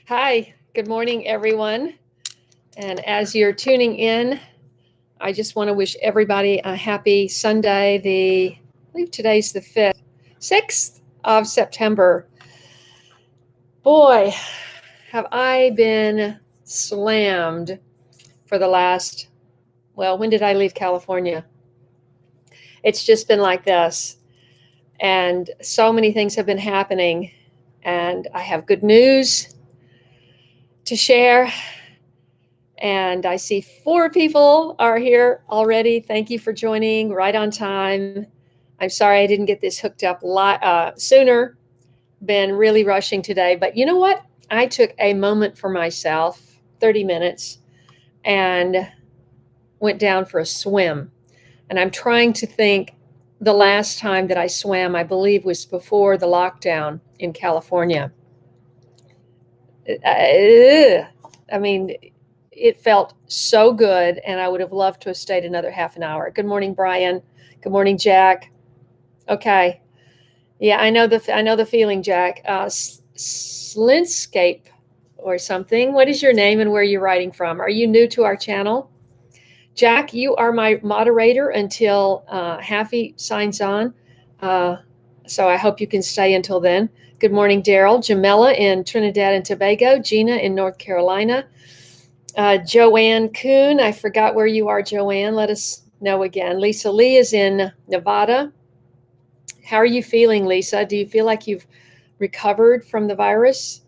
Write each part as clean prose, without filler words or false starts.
Hi, good morning, everyone. And as you're tuning in, I just want to wish everybody a happy Sunday. I believe today's the 5th, 6th of September. Boy, have I been slammed for the last, well, when did I leave California? It's just been like this. And so many things have been happening. And I have good news to share. And I see 4 people are here already. Thank you for joining right on time. I'm sorry I didn't get this hooked up sooner. Been really rushing today. But you know what? I took a moment for myself, 30 minutes, and went down for a swim. And I'm trying to think the last time that I swam, I believe, was before the lockdown in California. I mean, it felt so good, and I would have loved to have stayed another half an hour. Good morning, Brian. Good morning, Jack. Okay, yeah, I know the feeling, Jack. Slintscape or something. What is your name and where you're writing from? Are you new to our channel? Jack, you are my moderator until Haffy signs on. So I hope you can stay until then. Good morning, Daryl. Jamela in Trinidad and Tobago. Gina in North Carolina. Joanne Kuhn, I forgot where you are, Joanne. Let us know again. Lisa Lee is in Nevada. How are you feeling, Lisa? Do you feel like you've recovered from the virus?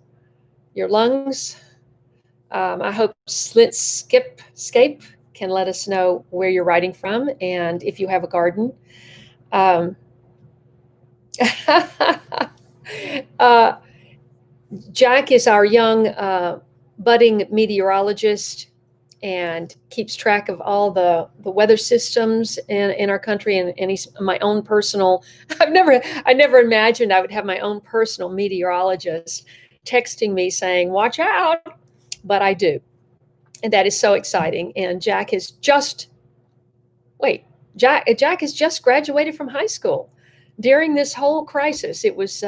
Your lungs? I hope Scape can let us know where you're writing from and if you have a garden. Jack is our young budding meteorologist and keeps track of all the weather systems in our country. And he's my own personal, I never imagined I would have my own personal meteorologist texting me saying, watch out, but I do. And that is so exciting. And Jack has just graduated from high school during this whole crisis. It was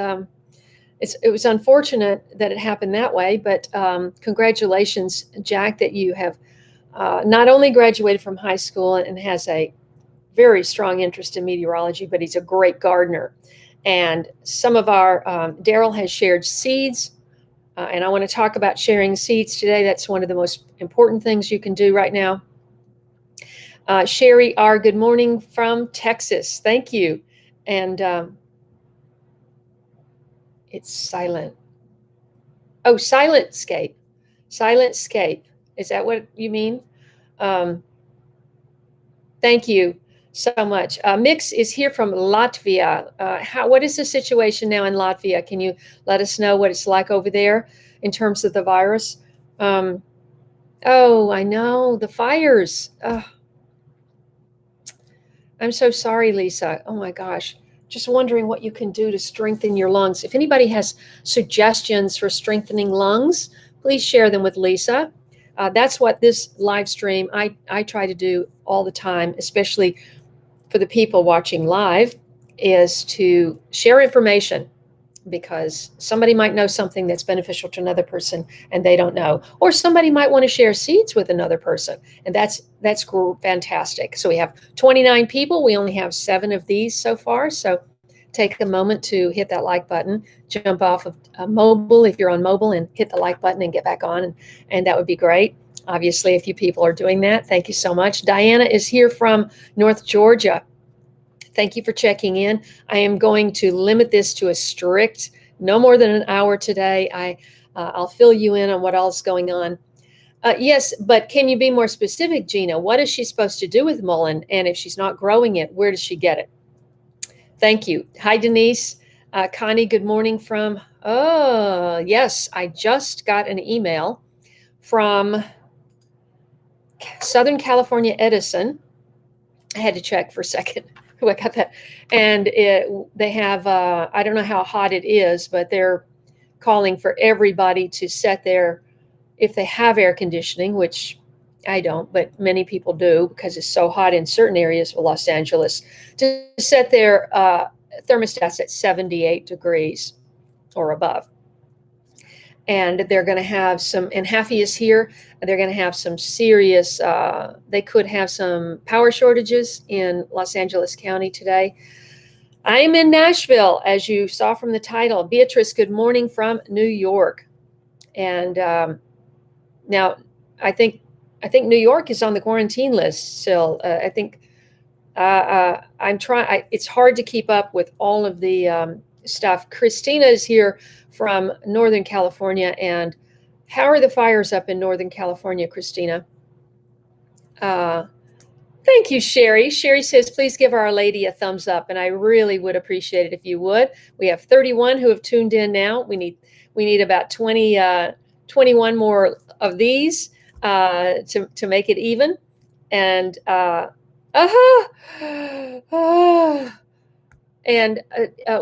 unfortunate that it happened that way, but congratulations, Jack, that you have not only graduated from high school and has a very strong interest in meteorology, but he's a great gardener. And some of our, Daryl has shared seeds, and I want to talk about sharing seeds today. That's one of the most important things you can do right now. Sherry R., good morning from Texas. Thank you. And it's silent. Oh, Silentscape. Silentscape. Is that what you mean? Thank you so much. Mix is here from Latvia. What is the situation now in Latvia? Can you let us know what it's like over there in terms of the virus? Oh, I know, the fires. I'm so sorry, Lisa. Oh my gosh. Just wondering what you can do to strengthen your lungs. If anybody has suggestions for strengthening lungs, please share them with Lisa. That's what this live stream I try to do all the time, especially for the people watching live, is to share information, because somebody might know something that's beneficial to another person and they don't know, or somebody might want to share seeds with another person, and that's fantastic. So we have 29 people. We only have 7 of these so far, so take a moment to hit that like button, jump off of mobile if you're on mobile, and hit the like button and get back on, and that would be great. Obviously, a few people are doing that. Thank you so much. Diana is here from North Georgia. Thank you for checking in. I am going to limit this to a strict, no more than an hour today. I'll fill you in on what else is going on. Yes, but can you be more specific, Gina? What is she supposed to do with mullein? And if she's not growing it, where does she get it? Thank you. Hi, Denise. Connie, good morning from, oh, yes, I just got an email from Southern California Edison. I had to check for a second who I got that. And they have, I don't know how hot it is, but they're calling for everybody to set their, if they have air conditioning, which I don't, but many people do because it's so hot in certain areas of Los Angeles, to set their thermostats at 78 degrees or above. and they're going to have some, and Haffy is here, they're going to have some serious, they could have some power shortages in Los Angeles County today. I'm in Nashville, as you saw from the title. Beatrice, good morning from New York. And now I think New York is on the quarantine list still. I think I'm trying. It's hard to keep up with all of the stuff. Christina is here from Northern California. And how are the fires up in Northern California, Christina? Thank you, Sherry. Sherry says, please give Our Lady a thumbs up. And I really would appreciate it if you would. We have 31 who have tuned in now. We need about 21 more of these to make it even. And and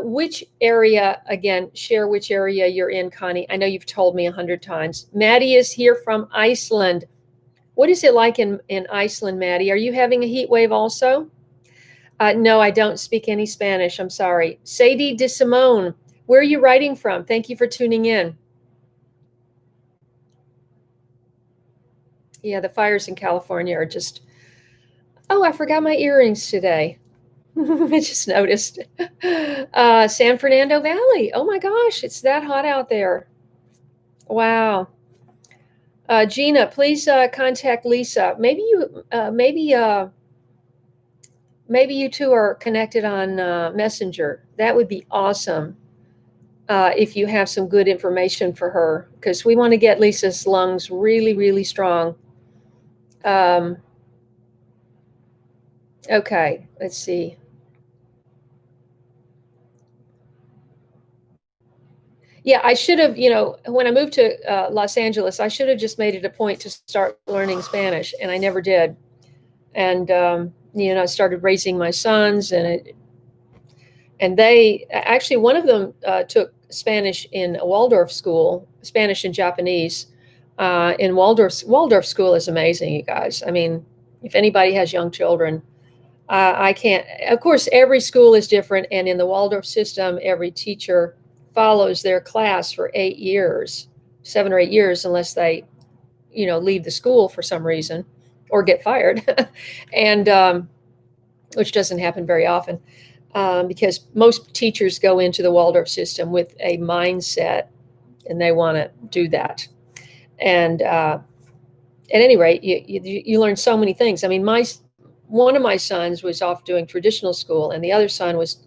which area, again, share which area you're in, Connie. I know you've told me 100 times. Maddie is here from Iceland. What is it like in Iceland, Maddie? Are you having a heat wave also? No, I don't speak any Spanish. I'm sorry. Sadie DeSimone, where are you writing from? Thank you for tuning in. Yeah, the fires in California are just, oh, I forgot my earrings today. I just noticed. San Fernando Valley. Oh my gosh, it's that hot out there. Wow. Gina, please contact Lisa. Maybe you two are connected on Messenger. That would be awesome if you have some good information for her, because we want to get Lisa's lungs really, really strong. Okay, let's see. Yeah, I should have, when I moved to Los Angeles, I should have just made it a point to start learning Spanish, and I never did. And, I started raising my sons, and they actually, one of them took Spanish in a Waldorf school, Spanish and Japanese. In Waldorf school is amazing, you guys. I mean, if anybody has young children, I can't, of course, every school is different. And in the Waldorf system, every teacher follows their class for 8 years, 7 or 8 years, unless they, leave the school for some reason or get fired. And, which doesn't happen very often, because most teachers go into the Waldorf system with a mindset and they want to do that. And at any rate, you learn so many things. I mean, one of my sons was off doing traditional school, and the other son was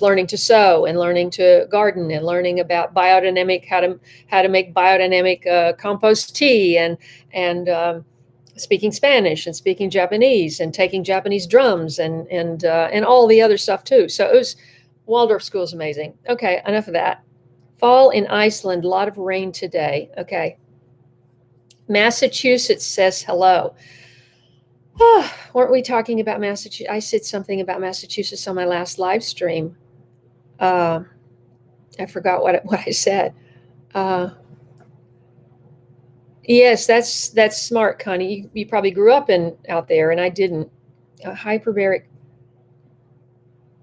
learning to sew and learning to garden and learning about biodynamic, how to make biodynamic compost tea, and speaking Spanish and speaking Japanese and taking Japanese drums and all the other stuff too. So Waldorf school is amazing. Okay, enough of that. Fall in Iceland, a lot of rain today. Okay. Massachusetts says hello. Oh, weren't we talking about Massachusetts? I said something about Massachusetts on my last live stream. I forgot what I said. Yes, that's smart, Connie. You probably grew up out there, and I didn't. Hyperbaric.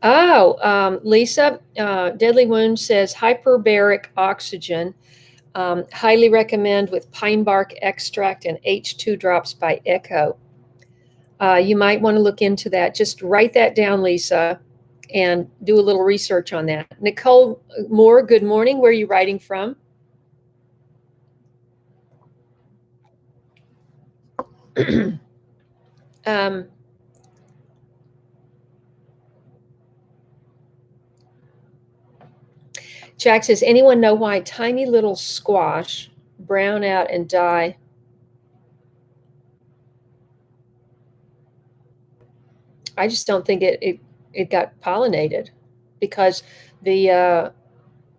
Oh, Lisa, Deadly Wound says hyperbaric oxygen. Highly recommend with pine bark extract and H2 drops by Echo. You might want to look into that. Just write that down, Lisa, and do a little research on that. Nicole Moore, good morning. Where are you writing from? Jack says, anyone know why tiny little squash brown out and die? I just don't think it got pollinated, because it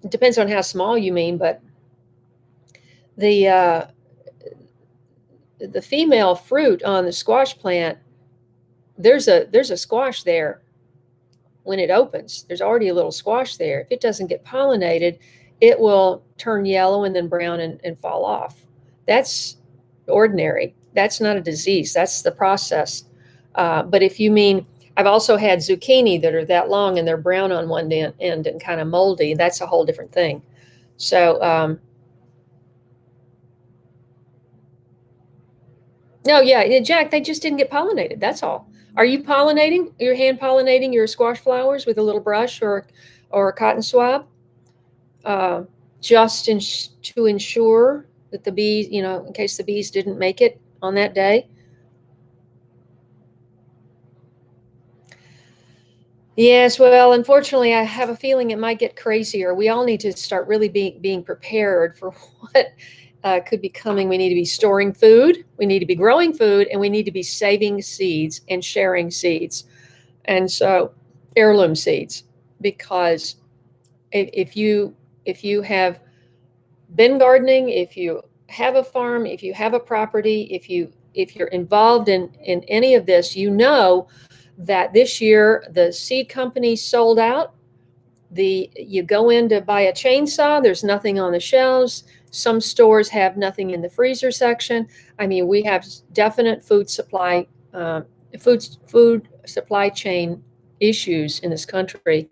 depends on how small you mean, but the female fruit on the squash plant, there's a squash there when it opens. There's already a little squash there. If it doesn't get pollinated, it will turn yellow and then brown and fall off. That's ordinary. That's not a disease. That's the process. But if you mean, I've also had zucchini that are that long and they're brown on one end and kind of moldy. That's a whole different thing. So No, yeah, Jack, they just didn't get pollinated. That's all. Are you pollinating? You're hand pollinating your squash flowers with a little brush or a cotton swab, uh, just to ensure that the bees, in case the bees didn't make it on that day. Yes, well, unfortunately, I have a feeling it might get crazier. We all need to start really being prepared for what could be coming. We need to be storing food, we need to be growing food, and we need to be saving seeds and sharing seeds. And so, heirloom seeds, because if you have been gardening, if you have a farm, if you have a property, if you're involved in any of this, you know that this year the seed company sold out. You go in to buy a chainsaw, there's nothing on the shelves. Some stores have nothing in the freezer section. I mean, we have definite food supply chain issues in this country.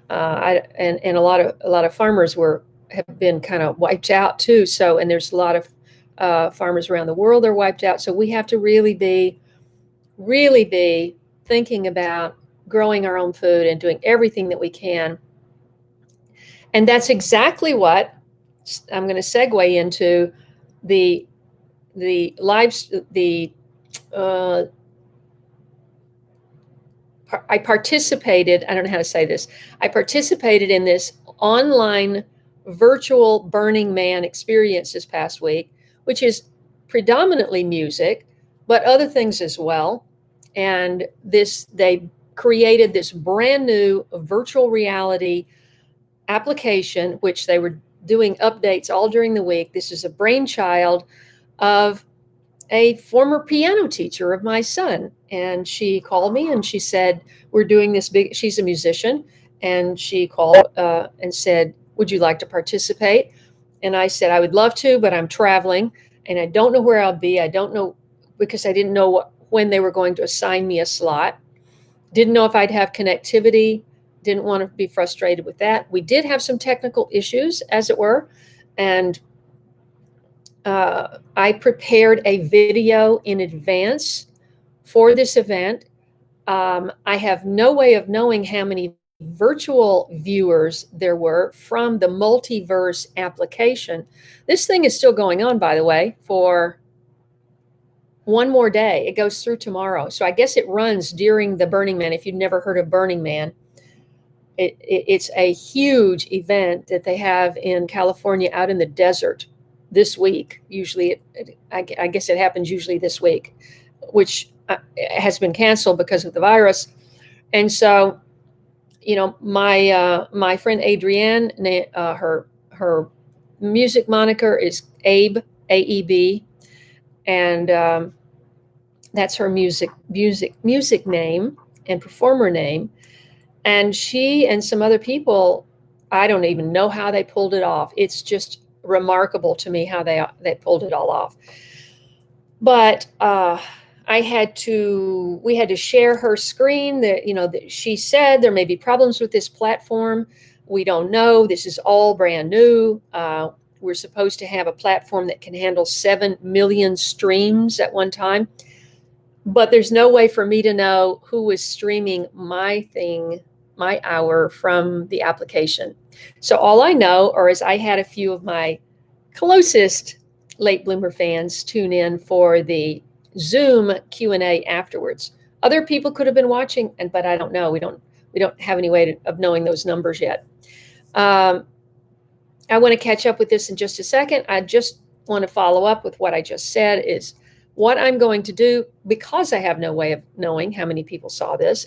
And a lot of farmers have been kind of wiped out too. So, and there's a lot of farmers around the world that are wiped out. So we have to really be thinking about growing our own food and doing everything that we can. And that's exactly what I'm going to segue into the the live the uh, I participated. I don't know how to say this. I participated in this online virtual Burning Man experience this past week, which is predominantly music, but other things as well. And they created this brand new virtual reality application, which they were doing updates all during the week. This is a brainchild of a former piano teacher of my son. And she called me and she said, we're doing this big, she's a musician. And she called and said, would you like to participate? And I said, I would love to, but I'm traveling and I don't know where I'll be. I don't know, because I didn't know when they were going to assign me a slot. Didn't know if I'd have connectivity. Didn't want to be frustrated with that. We did have some technical issues, as it were. And I prepared a video in advance for this event. I have no way of knowing how many virtual viewers there were from the multiverse application. This thing is still going on, by the way, for one more day. It goes through tomorrow. So I guess it runs during the Burning Man. If you've never heard of Burning Man, it's a huge event that they have in California out in the desert this week. Usually, I guess it happens usually this week, which has been canceled because of the virus. And so, my friend Adrienne, her music moniker is Abe, AEB, and that's her music name and performer name. And she and some other people, I don't even know how they pulled it off. It's just remarkable to me how they pulled it all off. But we had to share her screen. That she said there may be problems with this platform. We don't know. This is all brand new. We're supposed to have a platform that can handle 7 million streams at one time. But there's no way for me to know who was streaming my hour from the application. So all I know is I had a few of my closest late bloomer fans tune in for the Zoom Q&A afterwards. Other people could have been watching, but I don't know. We don't have any way of knowing those numbers yet. I want to catch up with this in just a second. I just want to follow up with what I just said is what I'm going to do, because I have no way of knowing how many people saw this.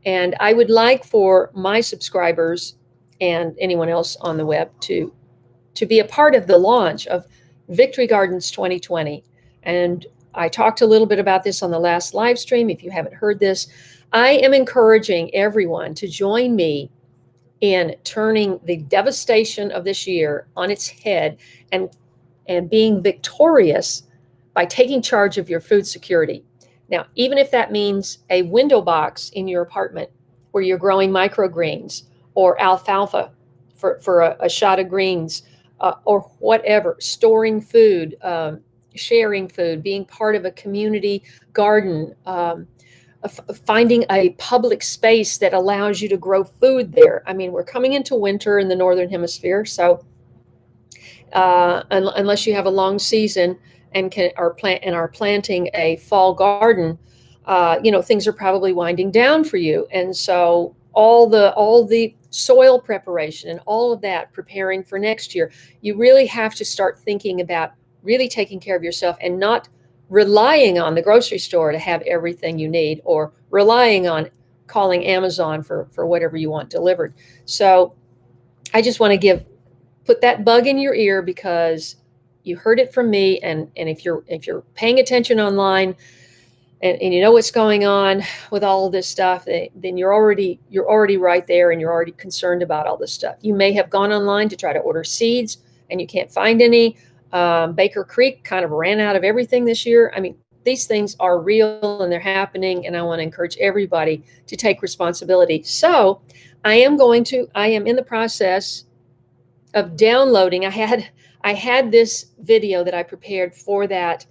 And I would like for my subscribers and anyone else on the web to be a part of the launch of Victory Gardens 2020. And I talked a little bit about this on the last live stream. If you haven't heard this, I am encouraging everyone to join me in turning the devastation of this year on its head and being victorious by taking charge of your food security. Now, even if that means a window box in your apartment where you're growing microgreens or alfalfa for a shot of greens or whatever, storing food, sharing food, being part of a community garden, finding a public space that allows you to grow food there. I mean, we're coming into winter in the Northern Hemisphere, so unless you have a long season and are planting a fall garden, things are probably winding down for you. And so all the soil preparation and all of that, preparing for next year, you really have to start thinking about really taking care of yourself and not relying on the grocery store to have everything you need, or relying on calling Amazon for whatever you want delivered. So I just want to put that bug in your ear, because you heard it from me. And if you're paying attention online, and you know what's going on with all of this stuff, then you're already right there, and you're already concerned about all this stuff. You may have gone online to try to order seeds and you can't find any. Baker Creek kind of ran out of everything this year. I mean, these things are real and they're happening, and I want to encourage everybody to take responsibility. So I am in the process of downloading. I had this video that I prepared for that.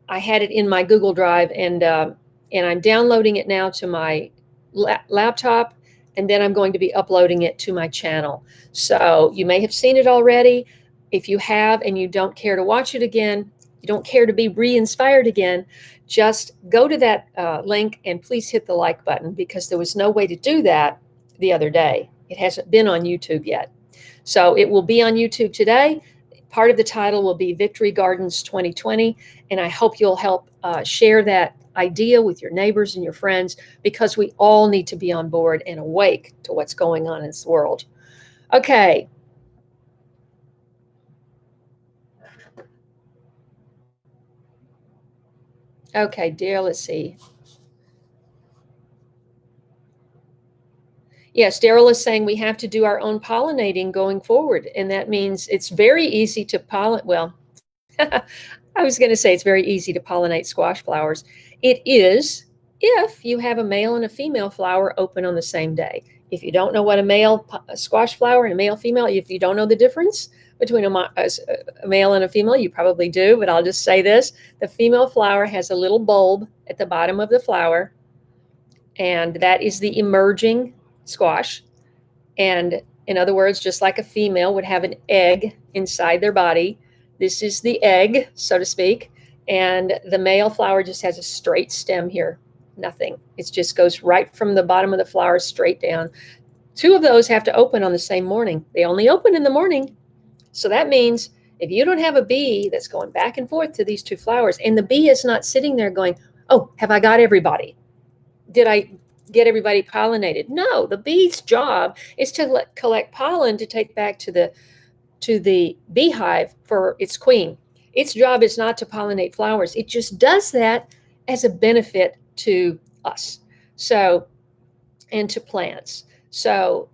I had it in my Google Drive, and I'm downloading it now to my laptop, and then I'm going to be uploading it to my channel. So you may have seen it already. If you have and you don't care to watch it again, you don't care to be re-inspired again, just go to that link and please hit the like button, because there was no way to do that the other day. It hasn't been on YouTube yet. So it will be on YouTube today. Part of the title will be Victory Gardens 2020. And I hope you'll help share that idea with your neighbors and your friends, because we all need to be on board and awake to what's going on in this world. Okay. Okay, dear, let's see. Yes, Daryl is saying we have to do our own pollinating going forward. And that means it's very easy to pollinate. Well, I was going to say it's very easy to pollinate squash flowers. It is if you have a male and a female flower open on the same day. If you don't know what a squash flower and a male female, if you don't know the difference between a male and a female, you probably do, but I'll just say this. The female flower has a little bulb at the bottom of the flower, and that is the emerging squash. And in other words, just like a female would have an egg inside their body, this is the egg, so to speak. And the male flower just has a straight stem here, nothing. It just goes right from the bottom of the flower straight down. Two of those have to open on the same morning. They only open in the morning. So that means if you don't have a bee that's going back and forth to these two flowers, and the bee is not sitting there going, oh, have I got everybody? Did I get everybody pollinated? No, the bee's job is to collect pollen to take back to the beehive for its queen. Its job is not to pollinate flowers. It just does that as a benefit to us, and to plants. So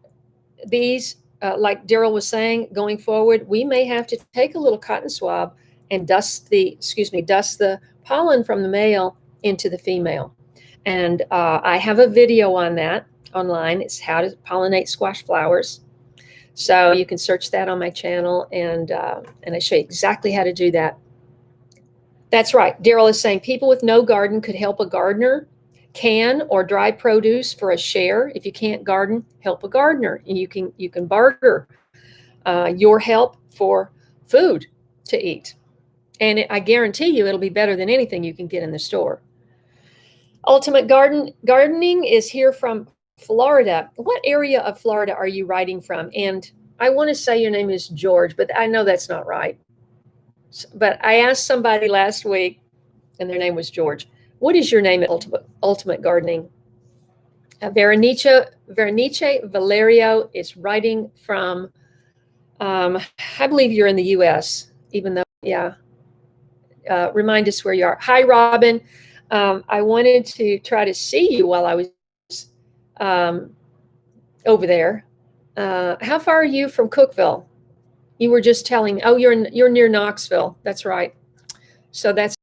bees, like Daryl was saying, going forward, we may have to take a little cotton swab and dust the pollen from the male into the female. And I have a video on that online. It's how to pollinate squash flowers. So you can search that on my channel, and I show you exactly how to do that. That's right. Daryl is saying people with no garden could help a gardener. Can or dry produce for a share. If you can't garden, help a gardener, and you can barter your help for food to eat. And I guarantee you it'll be better than anything you can get in the store. Ultimate Gardening is here from Florida. What area of Florida are you writing from? And I want to say your name is George, but I know that's not right. But I asked somebody last week, and their name was George. What is your name at Ultimate Gardening? Veronice Valerio is writing from, I believe you're in the U.S., even though, yeah. Remind us where you are. Hi, Robin. I wanted to try to see you while I was over there. How far are you from Cookeville? You were just telling me. Oh, you're near Knoxville. That's right. So that's.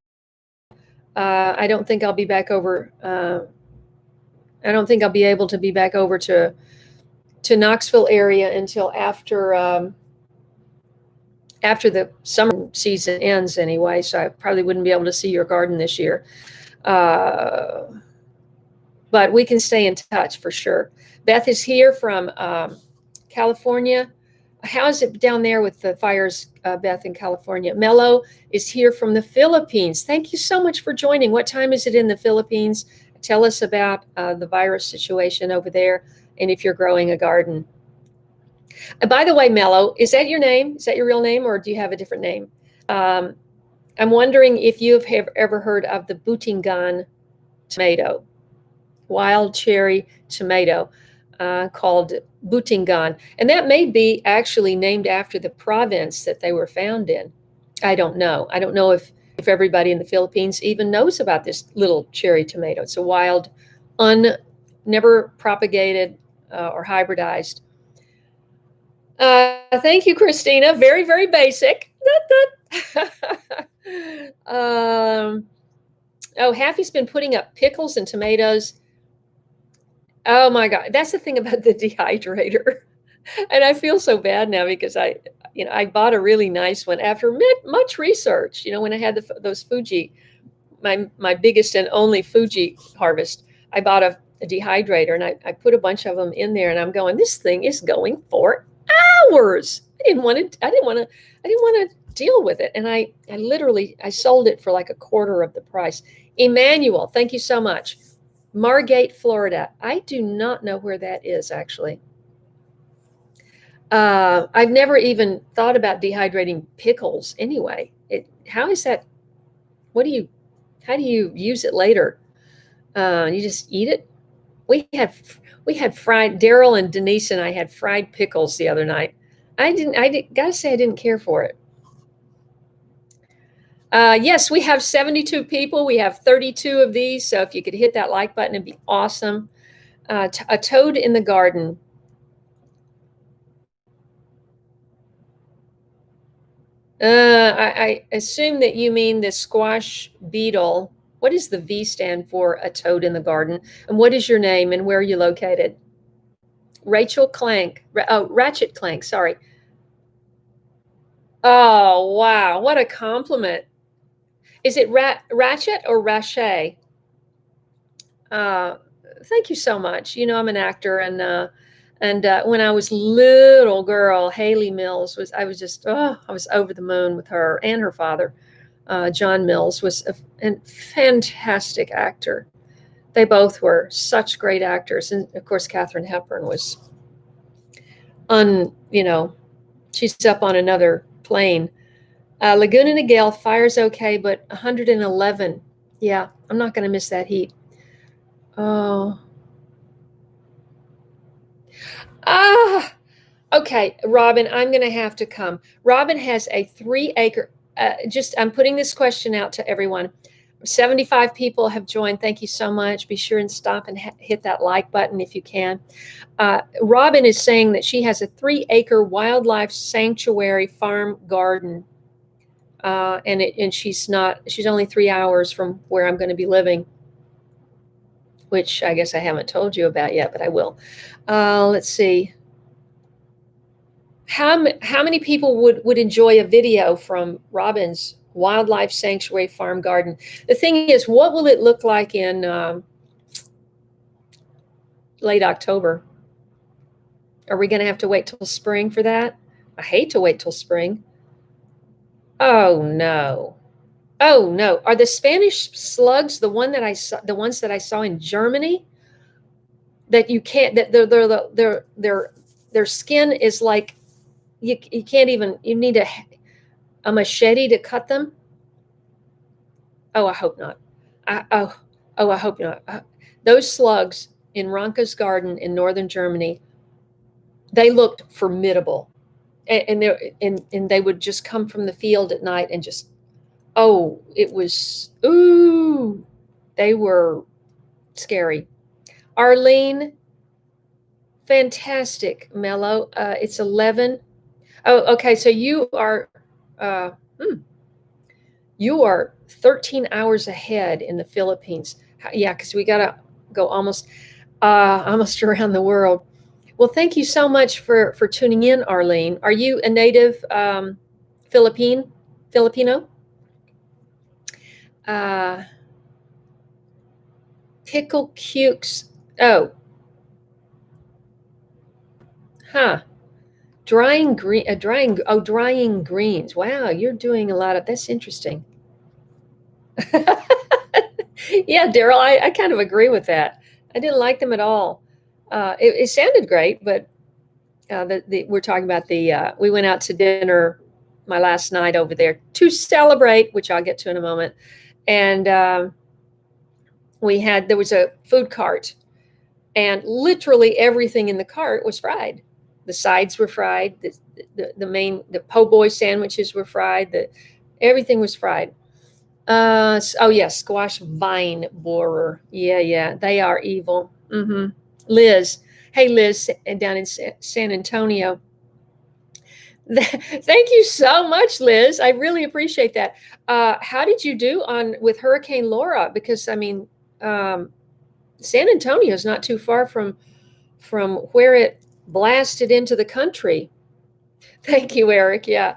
I don't think I'll be back over. I don't think I'll be able to be back over to Knoxville area until after after the summer season ends anyway, so I probably wouldn't be able to see your garden this year. Uh, but we can stay in touch for sure. Beth is here from California. How's it down there with the fires, Beth, in California? Mello is here from the Philippines. Thank you so much for joining. What time is it in the Philippines? Tell us about the virus situation over there and if you're growing a garden. By the way, Mello, is that your name? Is that your real name, or do you have a different name? Um, I'm wondering if you've ever heard of the Butingan tomato, wild cherry tomato, called Butingan. And that may be actually named after the province that they were found in. I don't know. I don't know if everybody in the Philippines even knows about this little cherry tomato. It's a wild, never propagated or hybridized. Thank you, Christina. Very, very basic. Oh, Happy's been putting up pickles and tomatoes. Oh my God. That's the thing about the dehydrator. And I feel so bad now because I bought a really nice one after much research, when I had those Fuji, my biggest and only Fuji harvest. I bought a dehydrator, and I put a bunch of them in there, and I'm going, this thing is going for hours. I didn't want to deal with it. And I literally sold it for like a quarter of the price. Emmanuel, thank you so much. Margate, Florida. I do not know where that is, actually. I've never even thought about dehydrating pickles anyway. How is that? How do you use it later? You just eat it? We had fried, Daryl and Denise and I had fried pickles the other night. Gotta say, I didn't care for it. Yes, we have 72 people. We have 32 of these. So if you could hit that like button, it'd be awesome. A toad in the garden. I assume that you mean the squash beetle. What does the V stand for? A toad in the garden. And what is your name and where are you located? Rachel Clank. Ratchet Clank. Sorry. Oh, wow. What a compliment. Is it Ratchet or Rache? Thank you so much. I'm an actor, and when I was little girl, Haley Mills I was over the moon with her, and her father, John Mills, was a fantastic actor. They both were such great actors, and of course, Katharine Hepburn was she's up on another plane. Laguna Niguel, fire's okay, but 111. Yeah, I'm not going to miss that heat. Oh. Okay, Robin, I'm going to have to come. Robin has a 3-acre, I'm putting this question out to everyone. 75 people have joined. Thank you so much. Be sure and stop and hit that like button if you can. Robin is saying that she has a 3-acre wildlife sanctuary farm garden. And she's only 3 hours from where I'm going to be living, which I guess I haven't told you about yet, but I will. Let's see. How many people would enjoy a video from Robin's wildlife sanctuary farm garden? The thing is, what will it look like in late October? Are we going to have to wait till spring for that? I hate to wait till spring. Oh no. Oh no. Are the Spanish slugs the ones that I saw in Germany? That you can't, that their skin is like, you can't even, you need a machete to cut them. Oh, I hope not. I hope not. Those slugs in Ranke's garden in northern Germany, they looked formidable, and they would just come from the field at night and just, it was, they were scary. Arlene, fantastic, Mello. It's 11. Oh, okay. So you are 13 hours ahead in the Philippines. Yeah, because we got to go almost around the world. Well, thank you so much for tuning in, Arlene. Are you a native Filipino. Pickle cukes. Oh, huh. Drying drying greens. Wow, you're doing a lot of, that's interesting. Yeah, Daryl, I kind of agree with that. I didn't like them at all. It sounded great, but we're talking about we went out to dinner my last night over there to celebrate, which I'll get to in a moment. And there was a food cart, and literally everything in the cart was fried. The sides were fried. The po' boy sandwiches were fried. Everything was fried. Oh yes, squash vine borer. Yeah, they are evil. Liz, hey Liz, down in San Antonio. Thank you so much, Liz. I really appreciate that. How did you do with Hurricane Laura? Because I mean, San Antonio is not too far from where it blasted into the country. Thank you, Eric. Yeah,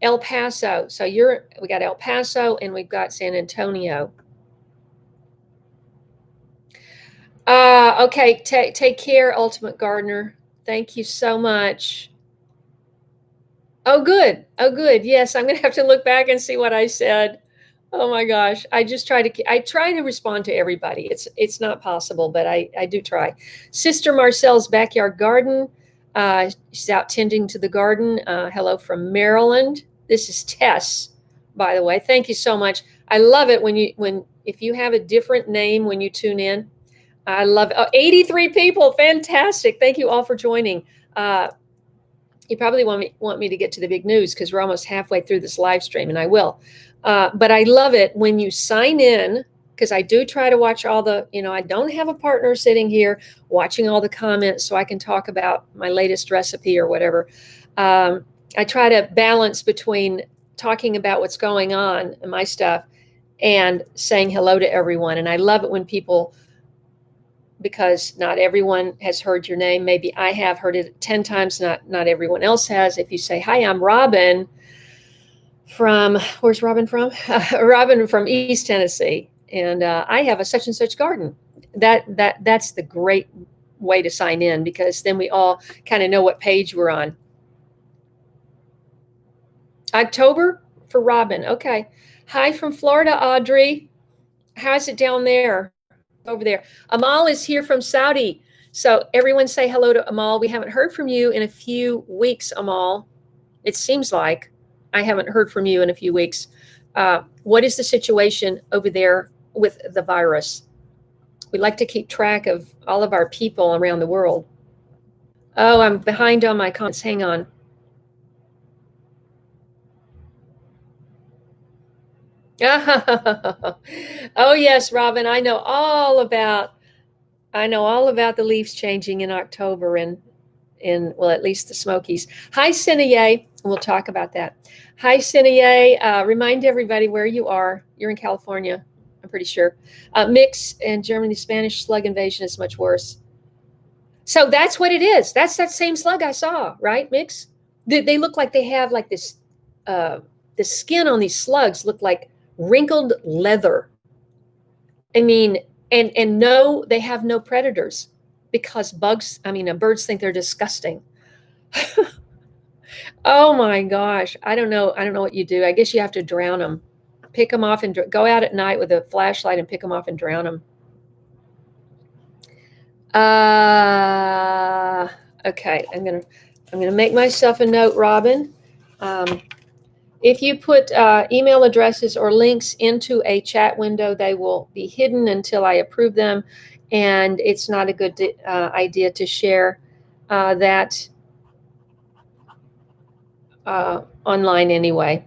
El Paso. So we got El Paso and we've got San Antonio. Okay. Take care, Ultimate Gardener. Thank you so much. Oh, good. Oh, good. Yes, I'm going to have to look back and see what I said. Oh my gosh. I try to respond to everybody. It's not possible, but I do try. Sister Marcel's backyard garden. She's out tending to the garden. Hello from Maryland. This is Tess, by the way. Thank you so much. I love it if you have a different name when you tune in. I love it. Oh, 83 people. Fantastic. Thank you all for joining. You probably want me to get to the big news because we're almost halfway through this live stream, and I will. But I love it when you sign in, because I do try to watch all I don't have a partner sitting here watching all the comments so I can talk about my latest recipe or whatever. I try to balance between talking about what's going on and my stuff and saying hello to everyone. And I love it when people, because not everyone has heard your name. Maybe I have heard it 10 times, not everyone else has. If you say, hi, I'm Robin where's Robin from? Robin from East Tennessee. And I have a such and such garden. That's the great way to sign in, because then we all kind of know what page we're on. October for Robin. Okay. Hi from Florida, Audrey. How's it down there? Over there. Amal is here from Saudi. So everyone say hello to Amal. We haven't heard from you in a few weeks, Amal. It seems like I haven't heard from you in a few weeks. What is the situation over there with the virus? We like to keep track of all of our people around the world. Oh, I'm behind on my comments. Hang on. Oh yes, Robin, I know all about the leaves changing in October in well, at least the Smokies. Hi, Sinaye. We'll talk about that. Hi, Sinaye. Remind everybody where you are. You're in California, I'm pretty sure. Mix in Germany, Spanish slug invasion is much worse. So that's what it is. That's that same slug I saw, right, Mix? They look like they have like this, the skin on these slugs look like wrinkled leather. I mean, and no, they have no predators because birds think they're disgusting. Oh my gosh. I don't know what you do. I guess you have to drown them. Pick them off and go out at night with a flashlight and pick them off and drown them. Okay. I'm going to make myself a note, Robin. If you put email addresses or links into a chat window, they will be hidden until I approve them. And it's not a good idea to share that online anyway.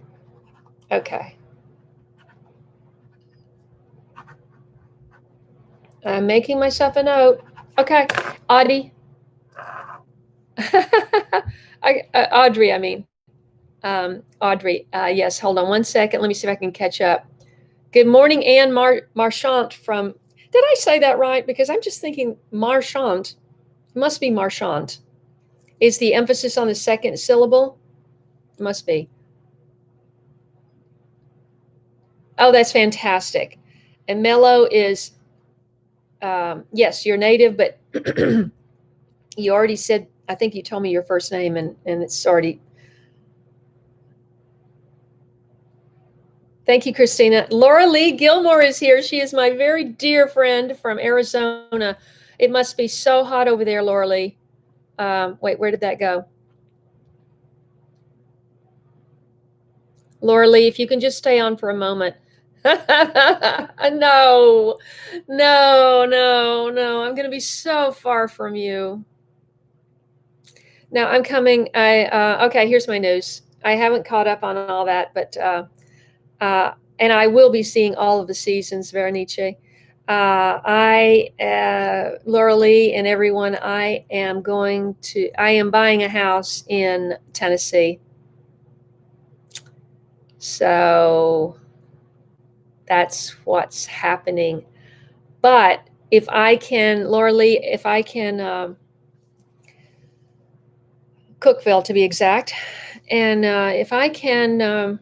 Okay. I'm making myself a note. Okay. Audrey. Audrey, I mean. Audrey, yes, hold on one second. Let me see if I can catch up. Good morning, Anne Marchant from, did I say that right? Because I'm just thinking Marchant, it must be Marchant. Is the emphasis on the second syllable? It must be. Oh, that's fantastic. And Mello is, yes, you're native, but you already said, I think you told me your first name, and it's already. Thank you, Christina. Laura Lee Gilmore is here. She is my very dear friend from Arizona. It must be so hot over there, Laura Lee. Wait, where did that go? Laura Lee, if you can just stay on for a moment. No, no, no, no. I'm going to be so far from you. Now I'm coming. Okay, here's my news. I haven't caught up on all that, but and I will be seeing all of the seasons, Veronice. Laura Lee and everyone, I am buying a house in Tennessee. So that's what's happening. But if I can, Laura Lee, if I can, Cookville to be exact, and if I can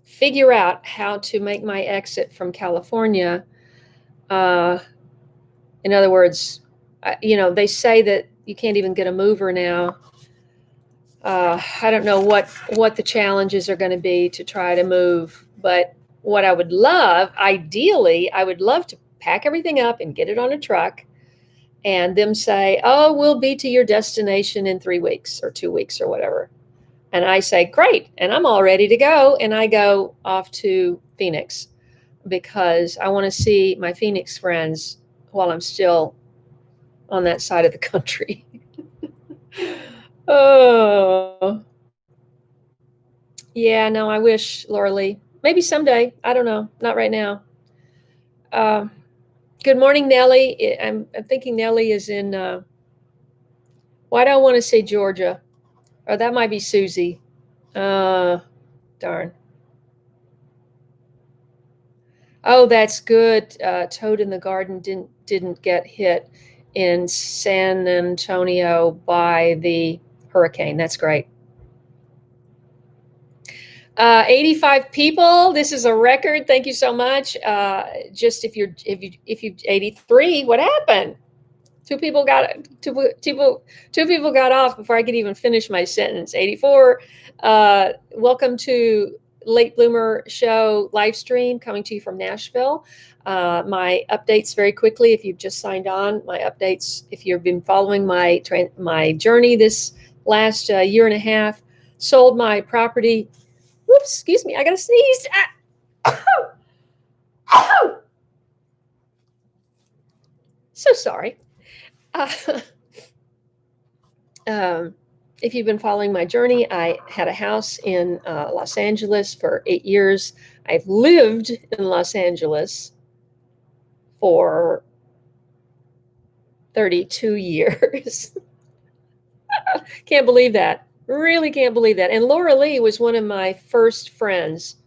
figure out how to make my exit from California, in other words, they say that you can't even get a mover now. I don't know what the challenges are going to be to try to move, but what I would love, ideally, I would love to pack everything up and get it on a truck and them say, oh, we'll be to your destination in 3 weeks or 2 weeks or whatever. And I say, great. And I'm all ready to go. And I go off to Phoenix because I want to see my Phoenix friends while I'm still on that side of the country. Oh, yeah, no, I wish, Laura Lee. Maybe someday. I don't know. Not right now. Good morning, Nellie. I'm thinking Nellie is in, why do I want to say Georgia? Or that might be Susie. Darn. Oh, that's good. Toad in the Garden didn't get hit in San Antonio by the hurricane. That's great. 85 people. This is a record. Thank you so much. Just if you 83, what happened? Two people got off before I could even finish my sentence. 84. Welcome to Late Bloomer Show Livestream, coming to you from Nashville. My updates very quickly. If you've just signed on, my updates. If you've been following my journey this last year and a half, sold my property. Whoops, excuse me, I gotta sneeze. So sorry. If you've been following my journey, I had a house in Los Angeles for 8 years. I've lived in Los Angeles for 32 years. Can't believe that. Really can't believe that. And Laura Lee was one of my first friends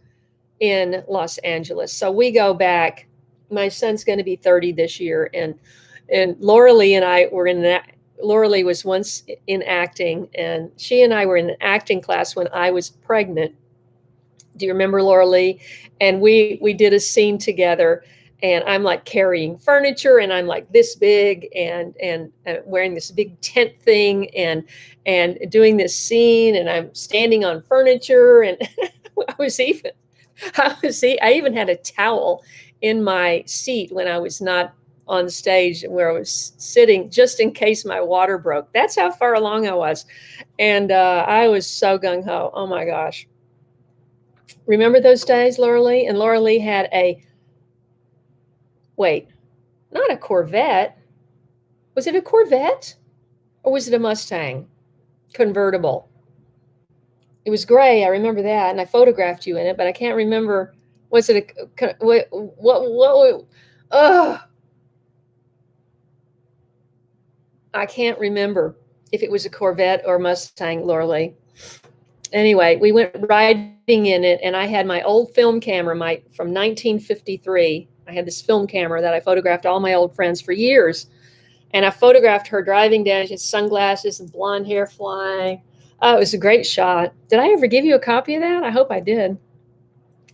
in Los Angeles. So we go back. My son's going to be 30 this year, and Laura Lee and I were in that. Laura Lee was once in acting, and she and I were in an acting class when I was pregnant. Do you remember Laura Lee? And we did a scene together, and I'm like carrying furniture, and I'm like this big, and wearing this big tent thing, and doing this scene, and I'm standing on furniture, and I even had a towel in my seat when I was not on stage, where I was sitting, just in case my water broke. That's how far along I was. And I was so gung-ho. Oh my gosh. Remember those days, Laura Lee? And Laura Lee had not a Corvette. Was it a Corvette? Or was it a Mustang? Convertible. It was gray. I remember that. And I photographed you in it, but I can't remember. Was it I can't remember if it was a Corvette or Mustang, Laura Lee. Anyway, we went riding in it, and I had my old film camera, from 1953. I had this film camera that I photographed all my old friends for years. And I photographed her driving down. She had sunglasses and blonde hair flying. Oh, it was a great shot. Did I ever give you a copy of that? I hope I did.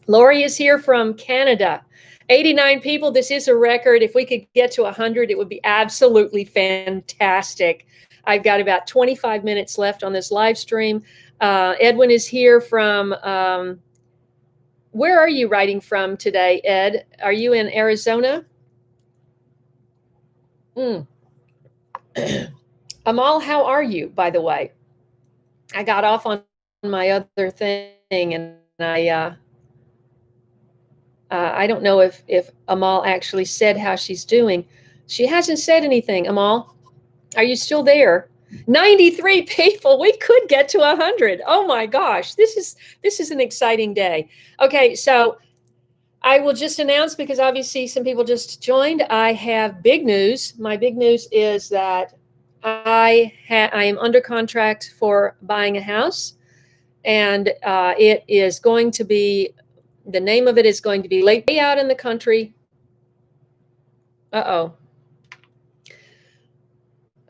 Lori is here from Canada. 89 people. This is a record. If we could get to 100, it would be absolutely fantastic. I've got about 25 minutes left on this live stream. Edwin is here from, where are you writing from today, Ed? Are you in Arizona? Amal, how are you, by the way? I got off on my other thing, and I don't know if Amal actually said how she's doing. She hasn't said anything. Amal, are you still there? 93 people. We could get to 100. Oh my gosh, this is an exciting day. Okay, so I will just announce, because obviously some people just joined, I have big news. My big news is that I am under contract for buying a house, and it is going to be, the name of it is going to be Lake Out in the Country. Uh-oh.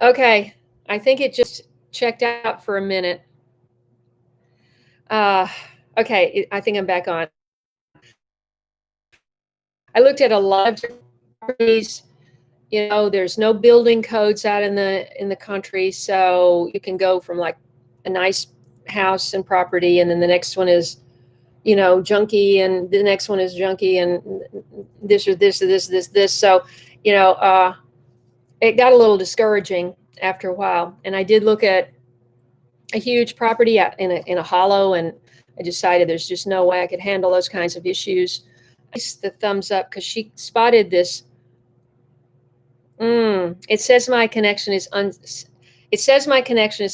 Okay, I think it just checked out for a minute. Okay, I think I'm back on. I looked at a lot of properties. You know, there's no building codes out in the country, so you can go from like a nice house and property, and then the next one is, you know, junky, and the next one is junky, and this or this or this, this. So, you know, it got a little discouraging after a while, and I did look at a huge property in a hollow, and I decided there's just no way I could handle those kinds of issues. The thumbs up, because she spotted this. It says my connection is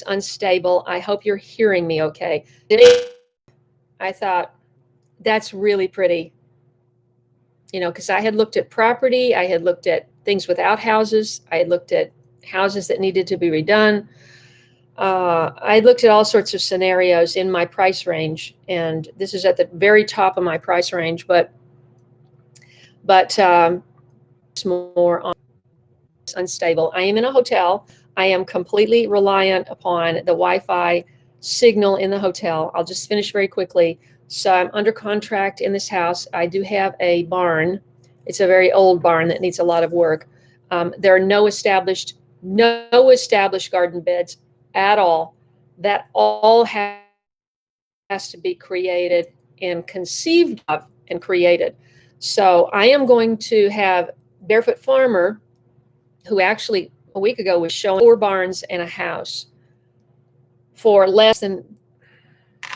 unstable. I hope you're hearing me okay. I thought, that's really pretty. You know, because I had looked at property, I had looked at things without houses, I had looked at houses that needed to be redone. I looked at all sorts of scenarios in my price range, and this is at the very top of my price range, but it's more on unstable. I am in a hotel. I am completely reliant upon the Wi-Fi signal in the hotel. I'll just finish very quickly. So I'm under contract in this house. I do have a barn. It's a very old barn that needs a lot of work. There are no established garden beds at all. That all has to be created and conceived of and created. So I am going to have Barefoot Farmer, who actually a week ago was showing 4 barns and a house for less than,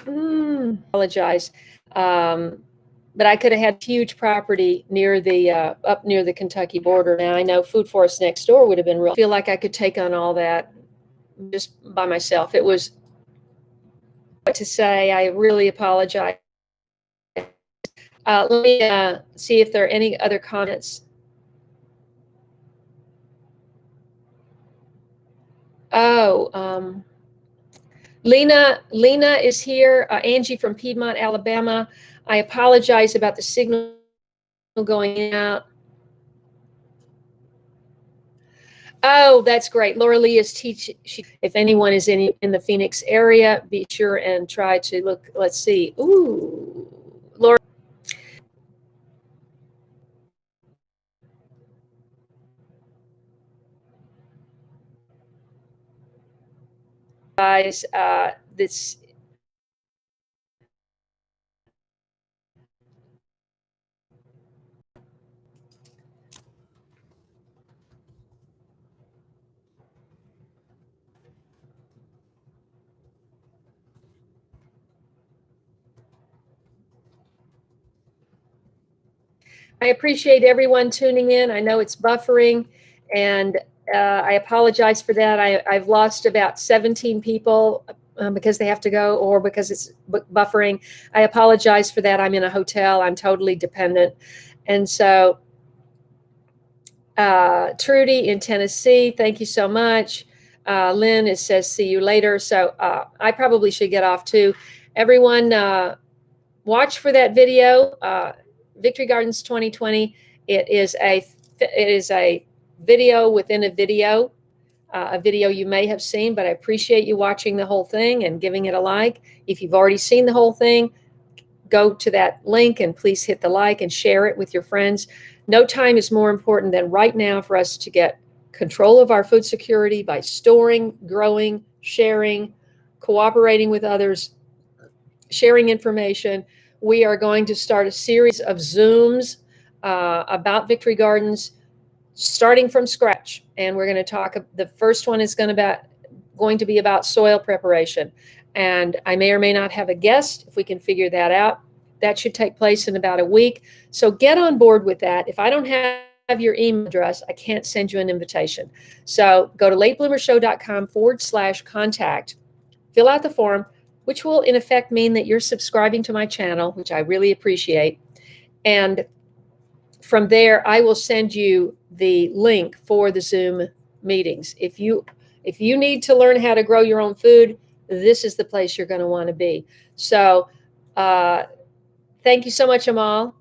apologize. But I could have had huge property near the up near the Kentucky border. Now I know Food Forest next door would have been real. I feel like I could take on all that just by myself. It was what to say. I really apologize. Let me see if there are any other comments. Oh, Lena is here. Angie from Piedmont, Alabama. I apologize about the signal going out. Oh, that's great. Laura Lee is teaching. If anyone is in the Phoenix area, be sure and try to look. Let's see. Ooh, Laura. Guys, this. I appreciate everyone tuning in. I know it's buffering, and I apologize for that. I've lost about 17 people because they have to go or because it's buffering. I apologize for that. I'm in a hotel. I'm totally dependent. And so, Trudy in Tennessee, thank you so much. Lynn, it says, see you later. So I probably should get off too. Everyone, watch for that video. Victory Gardens 2020. It is a video within a video you may have seen, but I appreciate you watching the whole thing and giving it a like. If you've already seen the whole thing, go to that link and please hit the like and share it with your friends. No time is more important than right now for us to get control of our food security by storing, growing, sharing, cooperating with others, sharing information. We are going to start a series of Zooms about Victory Gardens, starting from scratch. And we're going to talk, the first one is going to be about soil preparation. And I may or may not have a guest if we can figure that out. That should take place in about a week. So get on board with that. If I don't have your email address, I can't send you an invitation. So go to latebloomershow.com/contact, fill out the form, which will in effect mean that you're subscribing to my channel, which I really appreciate. And from there, I will send you the link for the Zoom meetings. If you need to learn how to grow your own food, this is the place you're going to want to be. So thank you so much, Amal.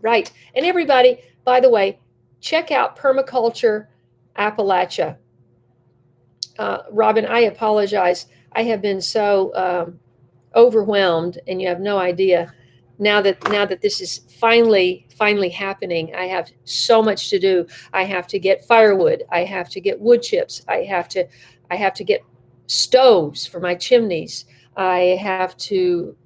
Right. And everybody, by the way, check out Permaculture Appalachia. Robin, I apologize. I have been so overwhelmed, and you have no idea. Now that this is finally happening, I have so much to do. I have to get firewood. I have to get wood chips. I have to get stoves for my chimneys. I have to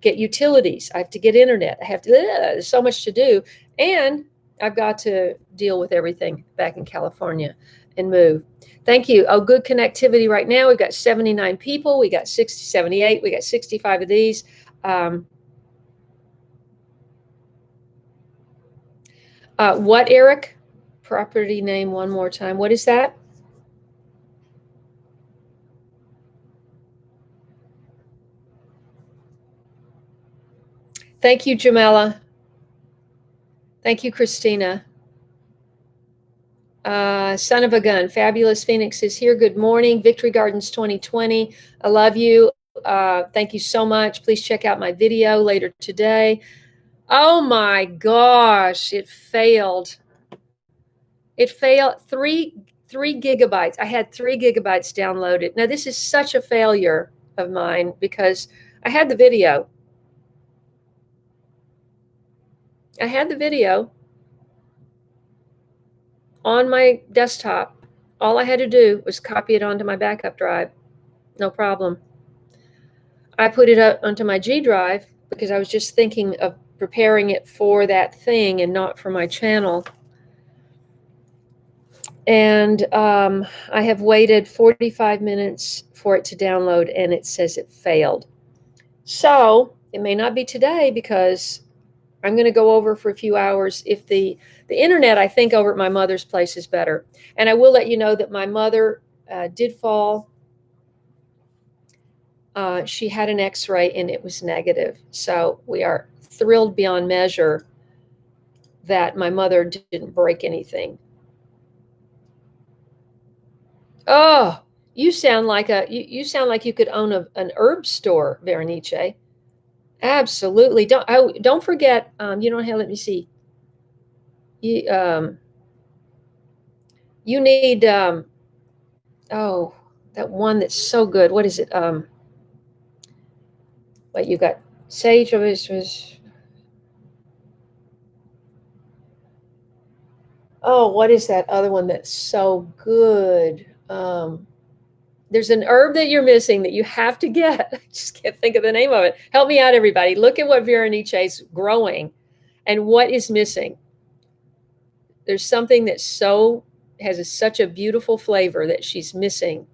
get utilities. I have to get internet. I have to. There's so much to do, and I've got to deal with everything back in California and move. Thank you. Oh, good connectivity right now. We've got 79 people. We got 60, 78. We got 65 of these. What, Eric? Property name one more time. What is that? Thank you, Jamela. Thank you, Christina. Son of a gun. Fabulous Phoenix is here. Good morning. Victory Gardens 2020. I love you. Thank you so much. Please check out my video later today. Oh my gosh, it failed. It failed. 3 gigabytes. I had 3 gigabytes downloaded. Now this is such a failure of mine because I had the video. On my desktop. All I had to do was copy it onto my backup drive. No problem. I put it up onto my G drive because I was just thinking of preparing it for that thing and not for my channel. And I have waited 45 minutes for it to download, and it says it failed. So it may not be today because I'm going to go over for a few hours. If the internet, I think, over at my mother's place is better. And I will let you know that my mother did fall. She had an x-ray and it was negative. So we are thrilled beyond measure that my mother didn't break anything. Oh, you sound like you sound like you could own an herb store, Berenice. Absolutely. Don't forget. You don't have. Let me see. You need. Oh, that one that's so good. What is it? What you got? Sage was. Oh, what is that other one that's so good? There's an herb that you're missing that you have to get. I just can't think of the name of it. Help me out, everybody. Look at what Veronice's growing and what is missing. There's something that has such a beautiful flavor that she's missing.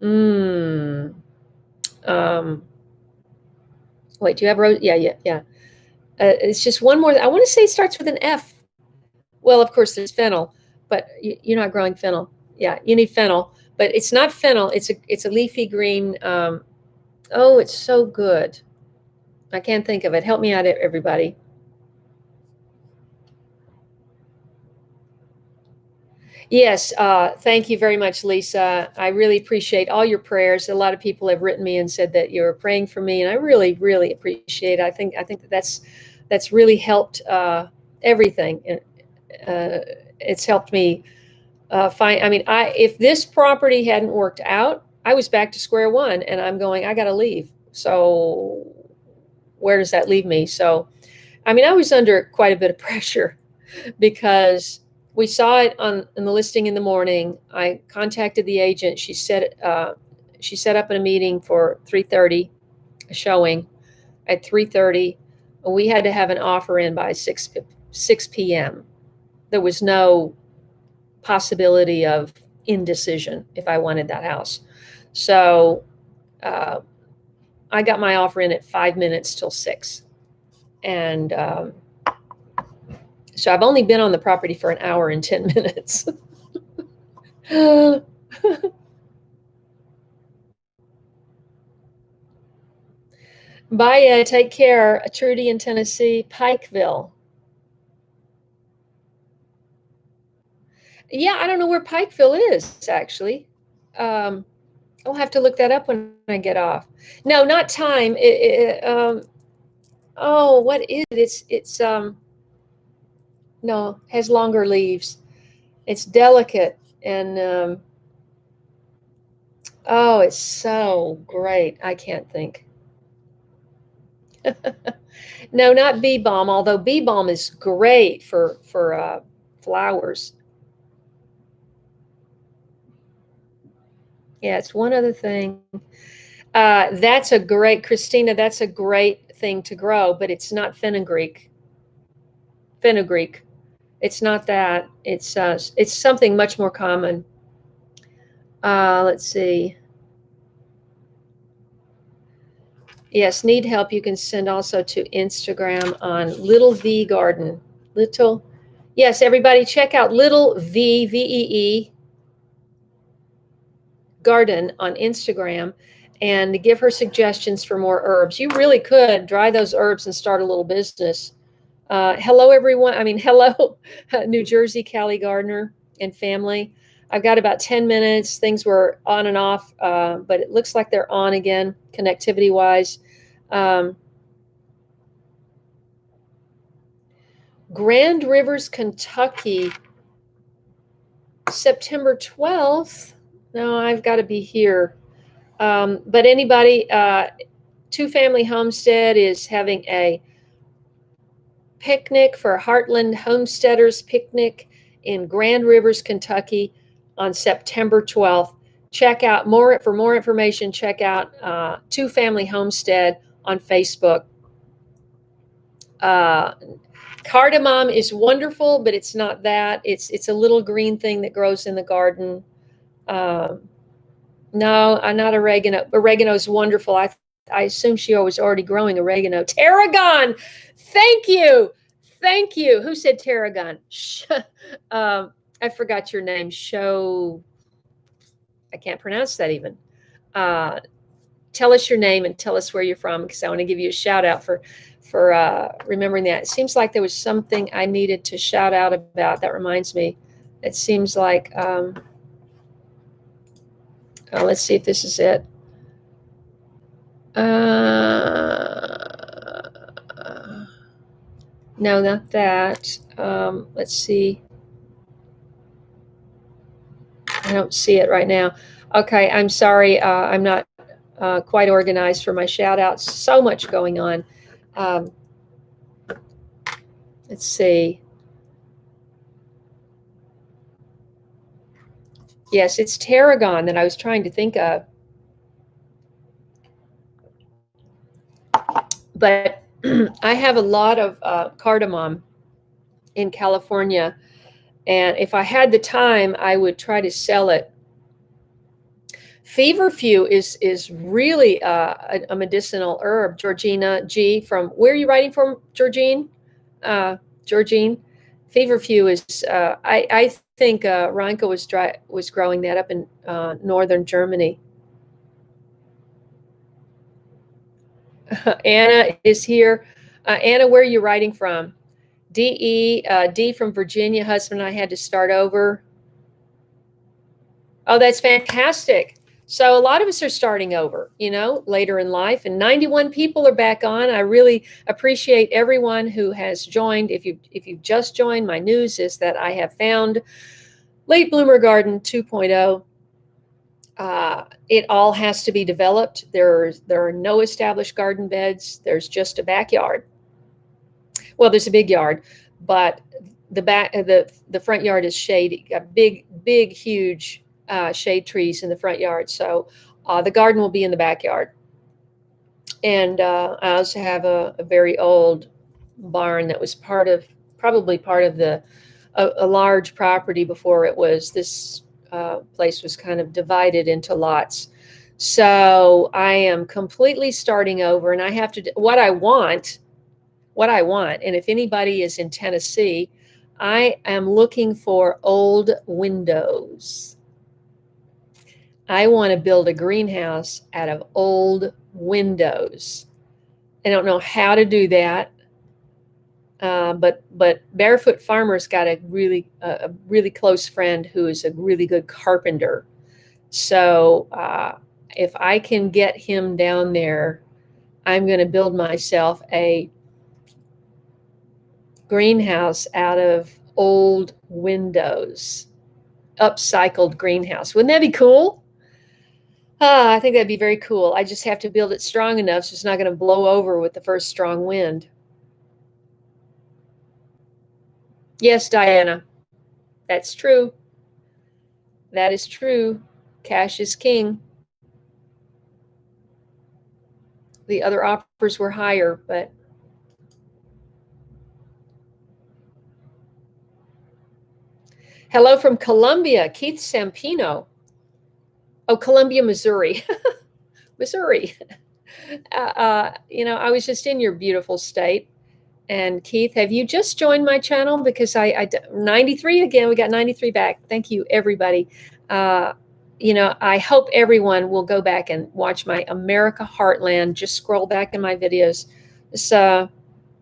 Wait, do you have rose? Yeah. It's just one more. I want to say it starts with an F. Well, of course, there's fennel, but you're not growing fennel. Yeah, you need fennel. But it's not fennel. It's a leafy green. Oh, it's so good. I can't think of it. Help me out, everybody. Yes, thank you very much, Lisa. I really appreciate all your prayers. A lot of people have written me and said that you're praying for me, and I really, really appreciate it. I think that's really helped everything. It's helped me find. I mean, if this property hadn't worked out, I was back to square one, and I'm going, I got to leave. So where does that leave me? So, I mean, I was under quite a bit of pressure because we saw it in the listing in the morning. I contacted the agent. She set up a meeting for 3:30, a showing at 3:30. We had to have an offer in by 6 p.m. There was no possibility of indecision if I wanted that house. So uh, I got my offer in at 5 minutes till 6. And so I've only been on the property for an hour and 10 minutes. Bye. Take care. Trudy in Tennessee, Pikeville. Yeah, I don't know where Pikeville is, actually. I'll have to look that up when I get off. No, not time. Oh, what is it? It's no, has longer leaves. It's delicate and oh, it's so great. I can't think. No, not bee balm, although bee balm is great for flowers. Yeah, it's one other thing. That's a great, Christina, that's a great thing to grow, but it's not fenugreek. Fenugreek. It's not that. It's something much more common. Let's see. Yes, need help. You can send also to Instagram on Little V Garden. Little. Yes, everybody check out Little V VEE Garden on Instagram and give her suggestions for more herbs. You really could dry those herbs and start a little business. Hello, everyone. I mean, hello, New Jersey, Callie Gardner and family. I've got about 10 minutes. Things were on and off, but it looks like they're on again, connectivity wise. Grand Rivers, Kentucky, September 12th. No, I've got to be here. But anybody, Two Family Homestead is having a picnic for Heartland Homesteaders Picnic in Grand Rivers, Kentucky on September 12th. Check out for more information, check out Two Family Homestead on Facebook. Cardamom is wonderful, but it's not that. It's a little green thing that grows in the garden. No, I'm not oregano. Oregano is wonderful. I assume she was already growing oregano. Tarragon, thank you. Thank you. Who said tarragon? I forgot your name. I can't pronounce that even. Tell us your name and tell us where you're from, because I want to give you a shout out for remembering that. It seems like there was something I needed to shout out about. That reminds me. It seems like, let's see if this is it. No, not that. Let's see. I don't see it right now. Okay, I'm sorry. I'm not quite organized for my shout outs. So much going on. Let's see. Yes, it's tarragon that I was trying to think of. But I have a lot of cardamom in California, and if I had the time, I would try to sell it. Feverfew is really a medicinal herb. Georgina G. from, where are you writing from, Georgine? Georgine, feverfew is. I think Reinke was growing that up in northern Germany. Anna is here. Anna, where are you writing from? D from Virginia. Husband and I had to start over. Oh, that's fantastic. So a lot of us are starting over, later in life, and 91 people are back on. I really appreciate everyone who has joined. If you've just joined, my news is that I have found Late Bloomer Garden 2.0 It all has to be developed. There are no established garden beds. There's just a backyard. Well, there's a big yard, but the front yard is shady. Got big, huge shade trees in the front yard. So the garden will be in the backyard. And I also have a very old barn that was probably part of a large property before it was this place was kind of divided into lots. So I am completely starting over, and I have to do what I want. And if anybody is in Tennessee, I am looking for old windows. I want to build a greenhouse out of old windows. I don't know how to do that, but Barefoot Farmer's got a really close friend who is a really good carpenter. So if I can get him down there, I'm going to build myself a greenhouse out of old windows, upcycled greenhouse. Wouldn't that be cool? I think that'd be very cool. I just have to build it strong enough so it's not going to blow over with the first strong wind. Yes, Diana, that's true. That is true. Cash is king. The other offers were higher, but hello from Columbia, Keith Sampino. Oh, Columbia, Missouri. Missouri. I was just in your beautiful state. And Keith, have you just joined my channel? Because I 93 again, we got 93 back. Thank you, everybody. I hope everyone will go back and watch my America Heartland. Just scroll back in my videos. It's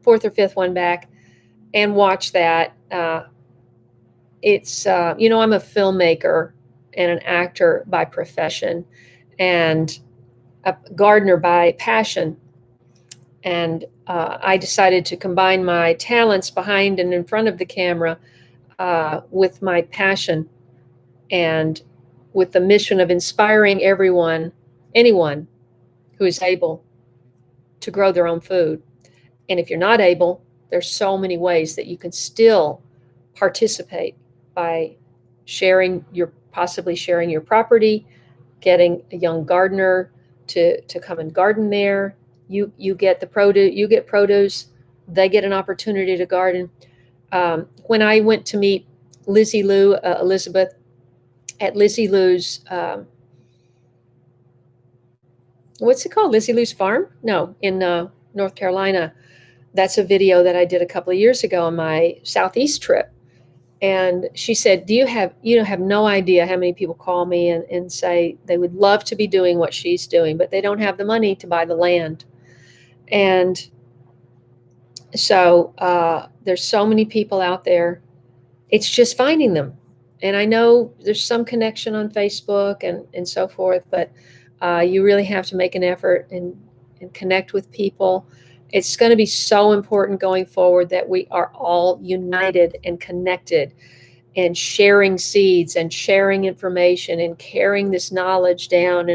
fourth or fifth one back and watch that. It's, I'm a filmmaker and an actor by profession and a gardener by passion. And I decided to combine my talents behind and in front of the camera with my passion and with the mission of inspiring anyone who is able to grow their own food. And if you're not able, there's so many ways that you can still participate by possibly sharing your property, getting a young gardener to come and garden there. You get the produce, they get an opportunity to garden. When I went to meet Lizzie Lou, Elizabeth, at Lizzie Lou's, what's it called? Lizzie Lou's Farm? No, in North Carolina. That's a video that I did a couple of years ago on my Southeast trip. And she said, you have no idea how many people call me and say they would love to be doing what she's doing, but they don't have the money to buy the land. And so there's so many people out there. It's just finding them. And I know there's some connection on Facebook and so forth, but you really have to make an effort and connect with people. It's going to be so important going forward that we are all united and connected and sharing seeds and sharing information and carrying this knowledge down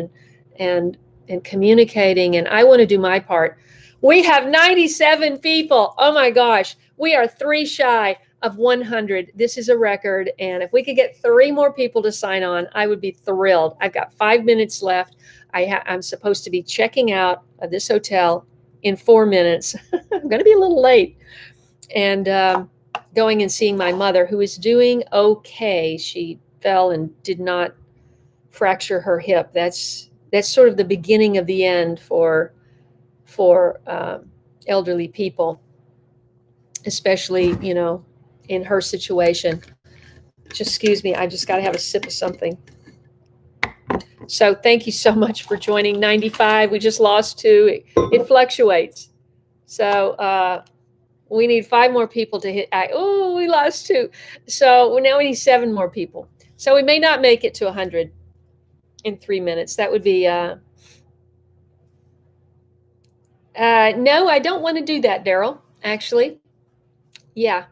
and communicating. And I want to do my part. We have 97 people. Oh my gosh. We are 3 shy of 100. This is a record. And if we could get 3 more people to sign on, I would be thrilled. I've got 5 minutes left. I'm supposed to be checking out of this hotel in 4 minutes. I'm going to be a little late. And going and seeing my mother, who is doing okay. She fell and did not fracture her hip. That's sort of the beginning of the end for elderly people, especially, in her situation. Just excuse me, I just got to have a sip of something. So thank you so much for joining. 95, we just lost 2. It fluctuates. So we need 5 more people to hit. We lost 2. So now we need 7 more people. So we may not make it to 100 in 3 minutes. That would be, no, I don't want to do that, Daryl, actually. Yeah.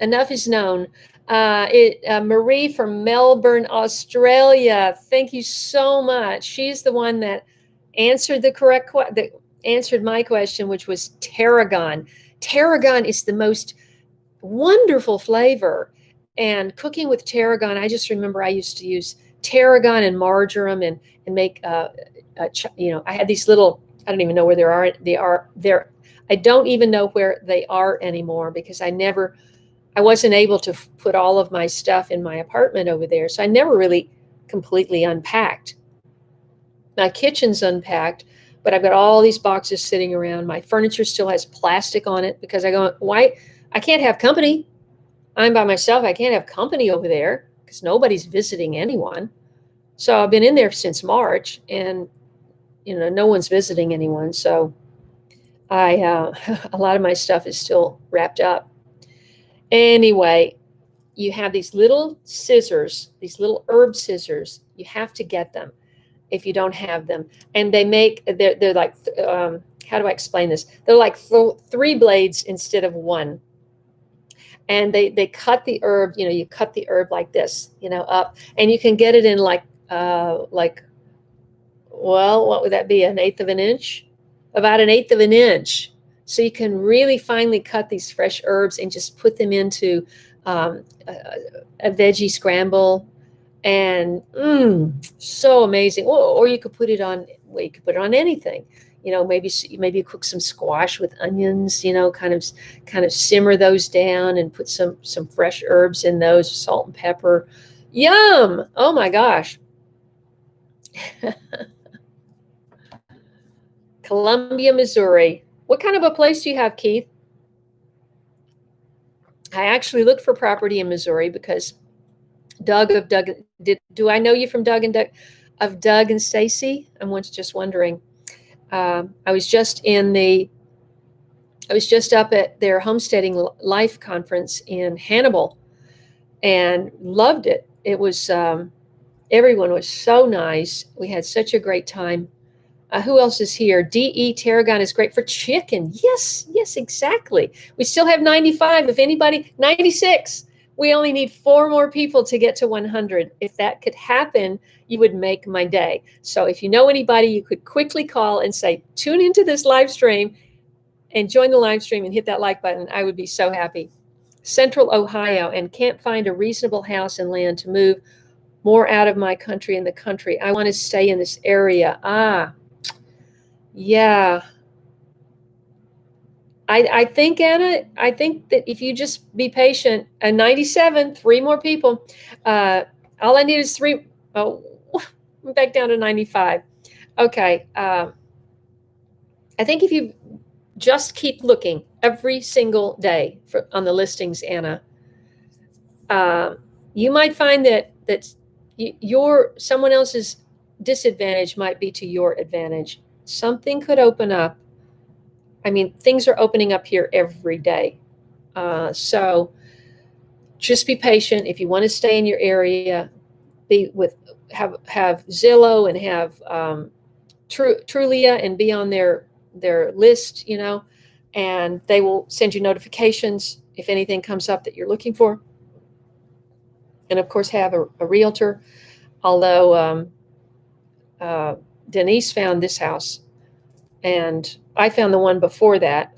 Enough is known. Marie from Melbourne, Australia. Thank you so much. She's the one that answered that answered my question, which was tarragon. Tarragon is the most wonderful flavor. And cooking with tarragon, I just remember I used to use tarragon and marjoram and make I had these little, I don't even know where they are there. I don't even know where they are anymore because I wasn't able to put all of my stuff in my apartment over there. So I never really completely unpacked. My kitchen's unpacked, but I've got all these boxes sitting around. My furniture still has plastic on it because I go, why? I can't have company. I'm by myself. I can't have company over there because nobody's visiting anyone. So I've been in there since March and, no one's visiting anyone. So a lot of my stuff is still wrapped up. Anyway, you have these little scissors, these little herb scissors. You have to get them if you don't have them. And they're like, how do I explain this? They're like 3 blades instead of 1. And they cut the herb, you cut the herb like this, up, and you can get it in well, what would that be? 1/8 of an inch? About 1/8 of an inch. So you can really finely cut these fresh herbs and just put them into a veggie scramble, and so amazing. Or you could put it on. Well, you could put it on anything. Maybe cook some squash with onions. Kind of simmer those down and put some fresh herbs in those, salt and pepper. Yum! Oh my gosh. Columbia, Missouri. What kind of a place do you have, Keith? I actually looked for property in Missouri because Doug, do I know you from Doug and Stacy? I'm just wondering. I was just up at their homesteading life conference in Hannibal and loved it. It was, everyone was so nice. We had such a great time. Who else is here? DE tarragon is great for chicken. Yes, exactly. We still have 95. If anybody, 96. We only need 4 more people to get to 100. If that could happen, you would make my day. So if you know anybody, you could quickly call and say, tune into this live stream and join the live stream and hit that like button. I would be so happy. Central Ohio, and can't find a reasonable house and land to move more out of my country in the country. I want to stay in this area. Yeah. I think, Anna, that if you just be patient, 97, 3 more people, all I need is 3. Oh, I'm back down to 95. Okay. I think if you just keep looking every single day on the listings, Anna, you might find that someone else's disadvantage might be to your advantage. Something could open up. I mean, things are opening up here every day. So just be patient. If you want to stay in your area, have Zillow and have Trulia and be on their list, and they will send you notifications if anything comes up that you're looking for. And of course, have a realtor. Although Denise found this house, and I found the one before that.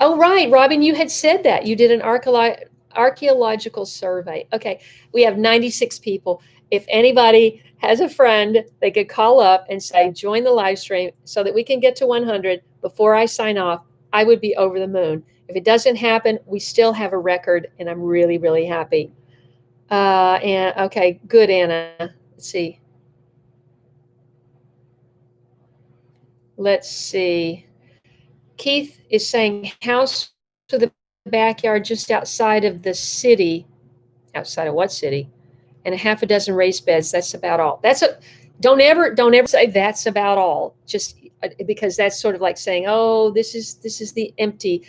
Oh, right, Robin, you had said that. You did an archaeological survey. Okay, we have 96 people. If anybody has a friend, they could call up and say, join the live stream so that we can get to 100 before I sign off. I would be over the moon. If it doesn't happen, we still have a record, and I'm really, really happy. And okay, good, Anna. Let's see. Keith is saying house to the backyard just outside of the city. Outside of what city? And a half a dozen raised beds. That's about all. Don't ever say that's about all. Just because that's sort of like saying, oh, this is the empty.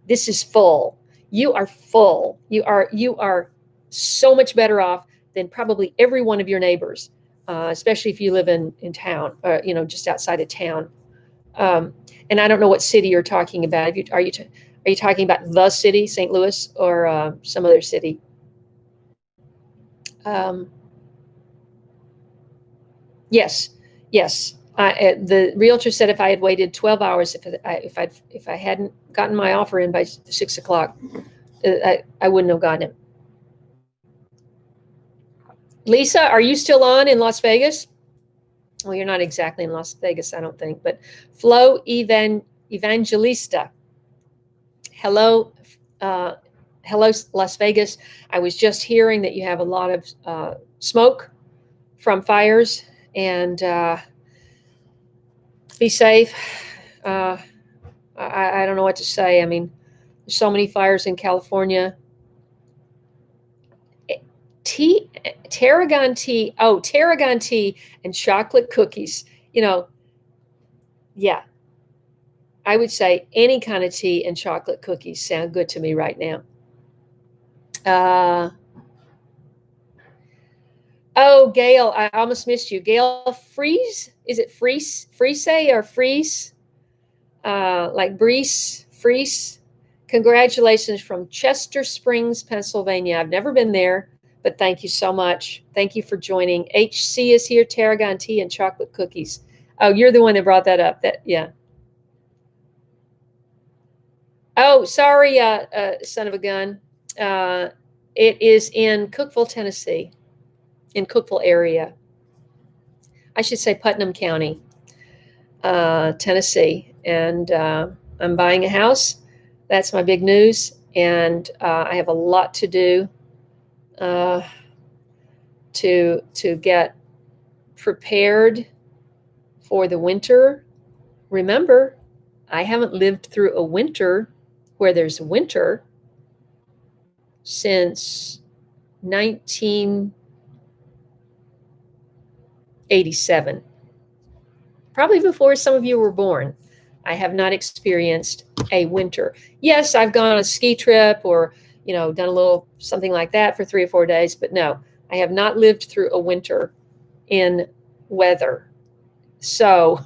This is full. You are full. You are so much better off than probably every one of your neighbors, especially if you live in town, just outside of town. And I don't know what city you're talking about. Are you talking about the city, St. Louis, or some other city? Um, yes, yes. The realtor said if I had waited 12 hours, if I hadn't gotten my offer in by 6 o'clock, I wouldn't have gotten it. Lisa, are you still on in Las Vegas? Well, you're not exactly in Las Vegas, I don't think, but Flo Evangelista. Hello, hello, Las Vegas. I was just hearing that you have a lot of smoke from fires, and be safe. I don't know what to say. I mean, there's so many fires in California. Tea, tarragon tea. Oh, tarragon tea and chocolate cookies. Yeah, I would say any kind of tea and chocolate cookies sound good to me right now. Oh, Gail, I almost missed you. Gail Freeze? Is it Freeze? Freeze or Freeze? Like Freeze. Congratulations from Chester Springs, Pennsylvania. I've never been there, but thank you so much. Thank you for joining. HC is here, tarragon tea and chocolate cookies. Oh, you're the one that brought that up. Yeah. Oh, sorry, son of a gun. It is in Cookeville, Tennessee, in Cookeville area. I should say Putnam County, Tennessee. And I'm buying a house. That's my big news. And I have a lot to do to get prepared for the winter. Remember, I haven't lived through a winter where there's winter since 1987. Probably before some of you were born. I have not experienced a winter. Yes, I've gone on a ski trip or, done a little something like that for 3 or 4 days, but no, I have not lived through a winter in weather. So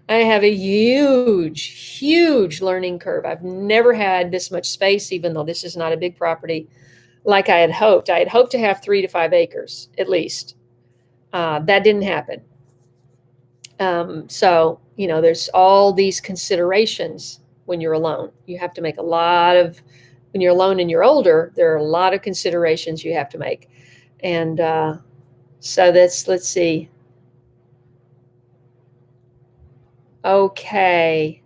I have a huge learning curve. I've never had this much space, even though this is not a big property, like I had hoped. I had hoped to have 3 to 5 acres at least. That didn't happen. So, there's all these considerations when you're alone. You have to make when you're alone and you're older, there are a lot of considerations you have to make. And so let's see. Okay.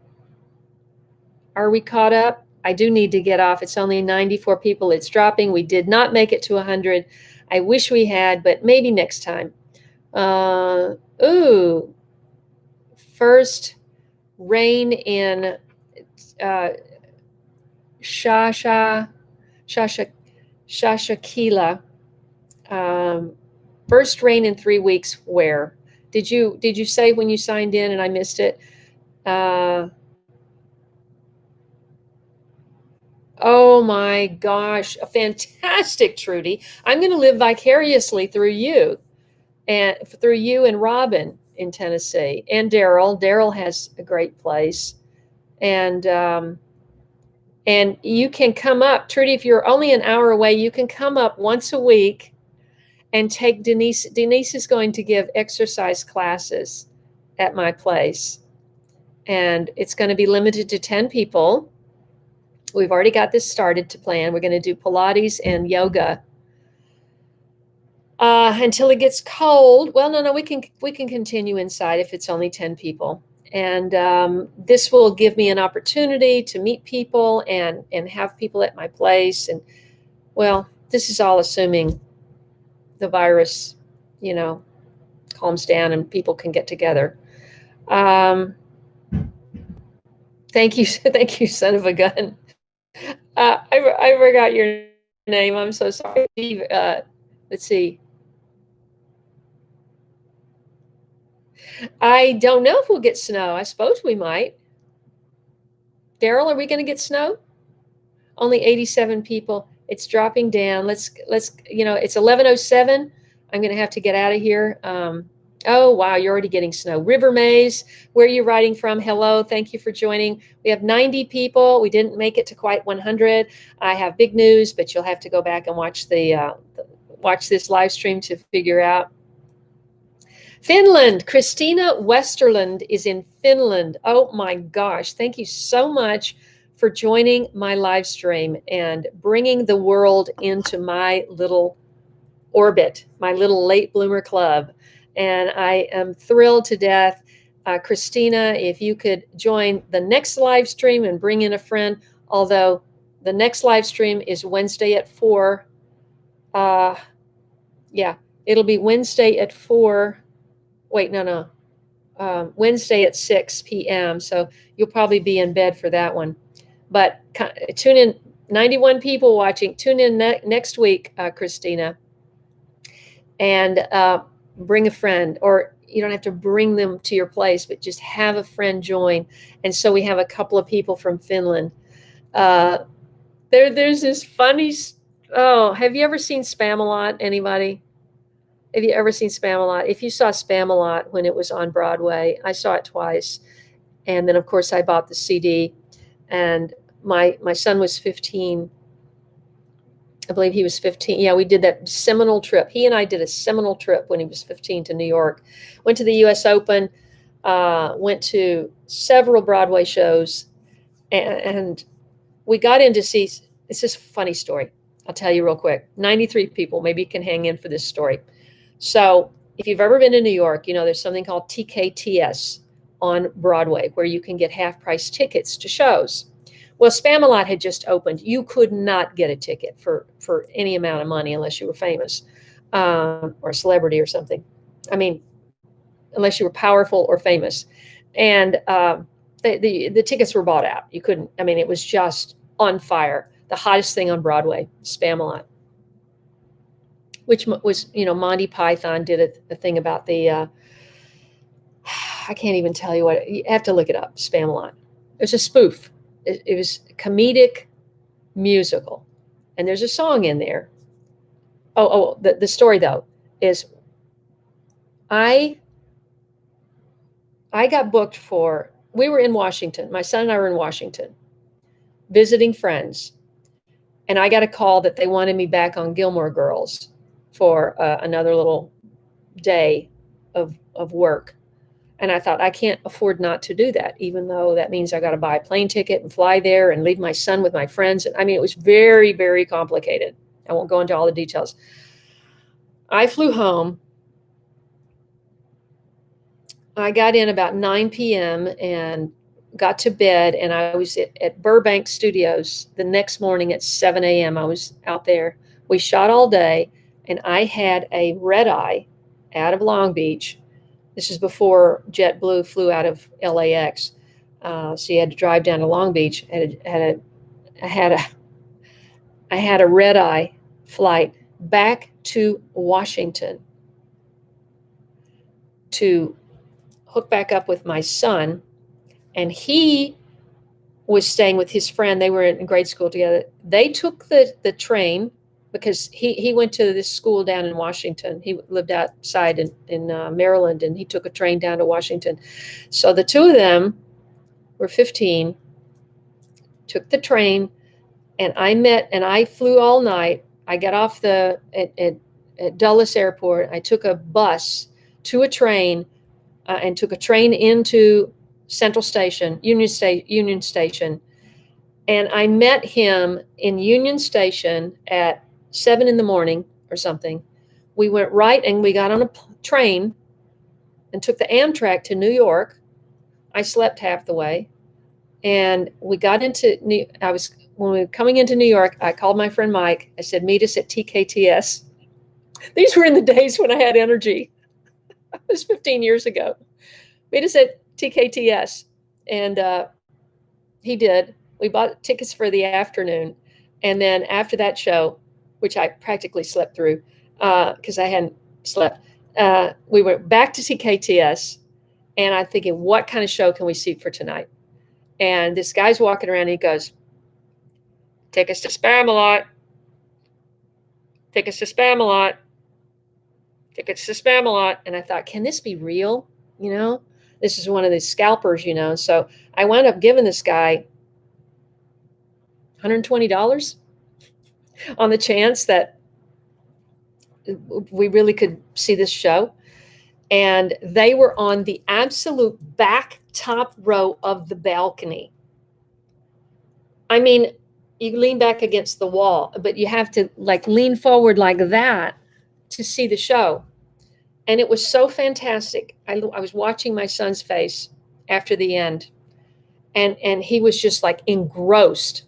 Are we caught up? I do need to get off. It's only 94 people. It's dropping. We did not make it to 100. I wish we had, but maybe next time. First rain in Shashakila. First rain in 3 weeks. Where did you say when you signed in and I missed it? Oh my gosh, a fantastic, Trudy. I'm going to live vicariously through you and Robin in Tennessee and Daryl. Daryl has a great place. And you can come up, Trudy, if you're only an hour away, you can come up once a week and take Denise. Denise is going to give exercise classes at my place. And it's going to be limited to 10 people. We've already got this started to plan. We're going to do Pilates and yoga until it gets cold. Well, no, we can continue inside if it's only 10 people. And this will give me an opportunity to meet people and have people at my place. And well, this is all assuming the virus, calms down and people can get together. Thank you, son of a gun. I forgot your name. I'm so sorry. Let's see. I don't know if we'll get snow. I suppose we might. Daryl, are we going to get snow? Only 87 people. It's dropping down. Let's it's 11:07. I'm going to have to get out of here. Oh, wow, you're already getting snow. River Maze, where are you writing from? Hello, thank you for joining. We have 90 people. We didn't make it to quite 100. I have big news, but you'll have to go back and watch watch this live stream to figure out. Finland, Christina Westerland is in Finland. Oh my gosh, thank you so much for joining my live stream and bringing the world into my little orbit, my little late bloomer club. And I am thrilled to death. Christina, if you could join the next live stream and bring in a friend, although the next live stream is Wednesday at 4. Yeah, it'll be Wednesday at 4. Wait, no. Wednesday at 6 p.m. So you'll probably be in bed for that one. But tune in, 91 people watching. Tune in next week, Christina, and bring a friend, or you don't have to bring them to your place, but just have a friend join. And so we have a couple of people from Finland. There's this funny. Oh, have you ever seen Spamalot? Anybody? Have you ever seen Spamalot? If you saw Spamalot when it was on Broadway, I saw it twice. And then, of course, I bought the CD. And my son was 15. I believe he was 15. Yeah, we did that seminal trip. He and I did a seminal trip when he was 15 to New York. Went to the U.S. Open, went to several Broadway shows. And we got in to see, it's just a funny story. I'll tell you real quick. 93 people. Maybe you can hang in for this story. So if you've ever been to New York, you know there's something called TKTS on Broadway where you can get half-price tickets to shows. Well, Spamalot had just opened. You could not get a ticket for any amount of money unless you were famous or a celebrity or something. I mean, unless you were powerful or famous. And the tickets were bought out. You couldn't. I mean, it was just on fire. The hottest thing on Broadway, Spamalot. Which was, Monty Python did a thing about the, I can't even tell you what, you have to look it up, Spamalot. It was a spoof. It was a comedic musical. And there's a song in there. The story, though, is I got booked we were in Washington. My son and I were in Washington visiting friends. And I got a call that they wanted me back on Gilmore Girls for another little day of work. And I thought, I can't afford not to do that, even though that means I got to buy a plane ticket and fly there and leave my son with my friends. I mean, it was very, very complicated. I won't go into all the details. I flew home. I got in about 9 p.m. and got to bed, and I was at Burbank Studios the next morning at 7 a.m. I was out there. We shot all day. And I had a red eye out of Long Beach. This is before JetBlue flew out of LAX. So you had to drive down to Long Beach. I had a red eye flight back to Washington to hook back up with my son. And he was staying with his friend. They were in grade school together. They took the train, because he went to this school down in Washington. He lived outside in Maryland, and he took a train down to Washington. So the two of them were 15, took the train, and I flew all night. I got off at Dulles Airport. I took a bus to a train and took a train into Central Station, Union Station. And I met him in Union Station at 7 in the morning or something. We went right, and we got on a train and took the Amtrak to New York. I slept half the way. And we got when we were coming into New York, I called my friend Mike. I said, meet us at TKTS. These were in the days when I had energy. It was 15 years ago. Meet us at TKTS. And he did. We bought tickets for the afternoon. And then after that show, which I practically slept through because I hadn't slept, we went back to TKTS. And I'm thinking, what kind of show can we see for tonight? And this guy's walking around and he goes, take us to Spamalot. Take us to Spamalot. tickets to Spamalot. And I thought, can this be real? This is one of these scalpers, So I wound up giving this guy $120 on the chance that we really could see this show. And they were on the absolute back top row of the balcony. I mean, you lean back against the wall, but you have to lean forward like that to see the show. And it was so fantastic. I was watching my son's face after the end, and he was just engrossed.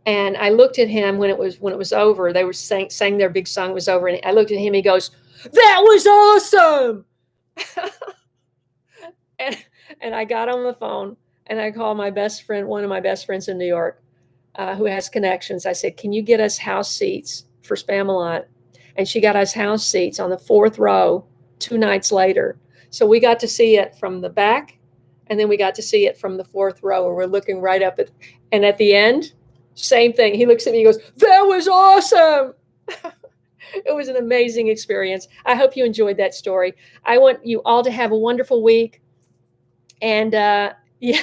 And I looked at him when it was over. They were sang their big song was over, and I looked at him. He goes, "That was awesome!" and I got on the phone and I called my best friend, one of my best friends in New York, who has connections. I said, "Can you get us house seats for Spamalot?" And she got us house seats on the 4th row 2 nights later. So we got to see it from the back, and then we got to see it from the 4th row, where we're looking right up and at the end, same thing. He looks at me and goes, "That was awesome." It was an amazing experience. I hope you enjoyed that story. I want you all to have a wonderful week. And yeah.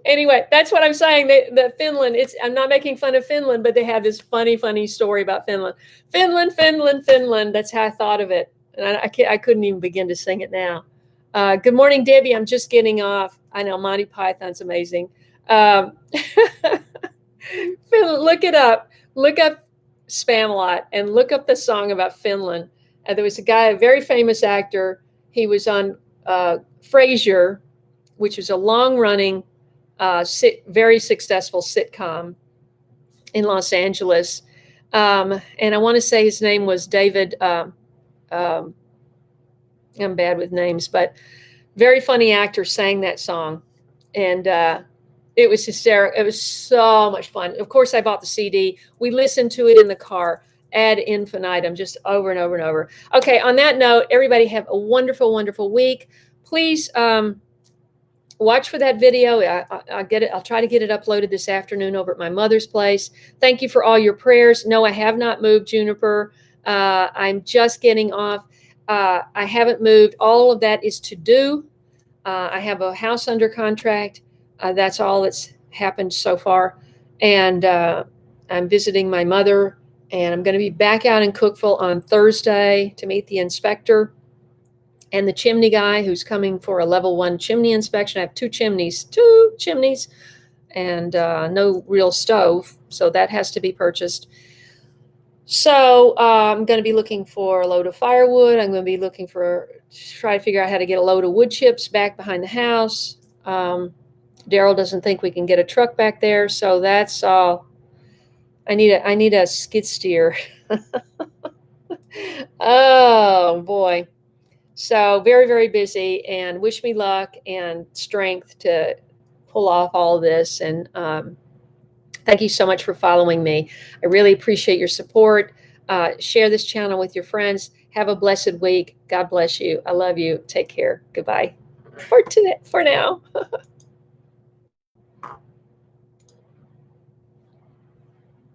Anyway, that's what I'm saying. The Finland, I'm not making fun of Finland, but they have this funny story about Finland. Finland. That's how I thought of it. And I couldn't even begin to sing it now. Good morning, Debbie. I'm just getting off. I know Monty Python's amazing. Finland, look it up. Look up Spamalot and look up the song about Finland. There was a very famous actor. He was on Frasier, which was a long-running, very successful sitcom in Los Angeles. And I want to say his name was David. I'm bad with names, but very funny actor sang that song. And it was hysterical. It was so much fun. Of course, I bought the CD. We listened to it in the car ad infinitum, just over and over and over. Okay, on that note, everybody have a wonderful, wonderful week. Please watch for that video. I'll get it. I'll try to get it uploaded this afternoon over at my mother's place. Thank you for all your prayers. No, I have not moved, Juniper. I'm just getting off. I haven't moved. All of that is to do. I have a house under contract. That's all that's happened so far. And I'm visiting my mother, and I'm going to be back out in Cookeville on Thursday to meet the inspector and the chimney guy who's coming for a level 1 chimney inspection. I have two chimneys, and no real stove, so that has to be purchased. So I'm going to be looking for a load of firewood. I'm going to be try to figure out how to get a load of wood chips back behind the house. Daryl doesn't think we can get a truck back there, so that's all. I need a skid steer. Oh boy. So very, very busy, and wish me luck and strength to pull off all this. And thank you so much for following me. I really appreciate your support. Share this channel with your friends. Have a blessed week. God bless you. I love you. Take care. Goodbye for now.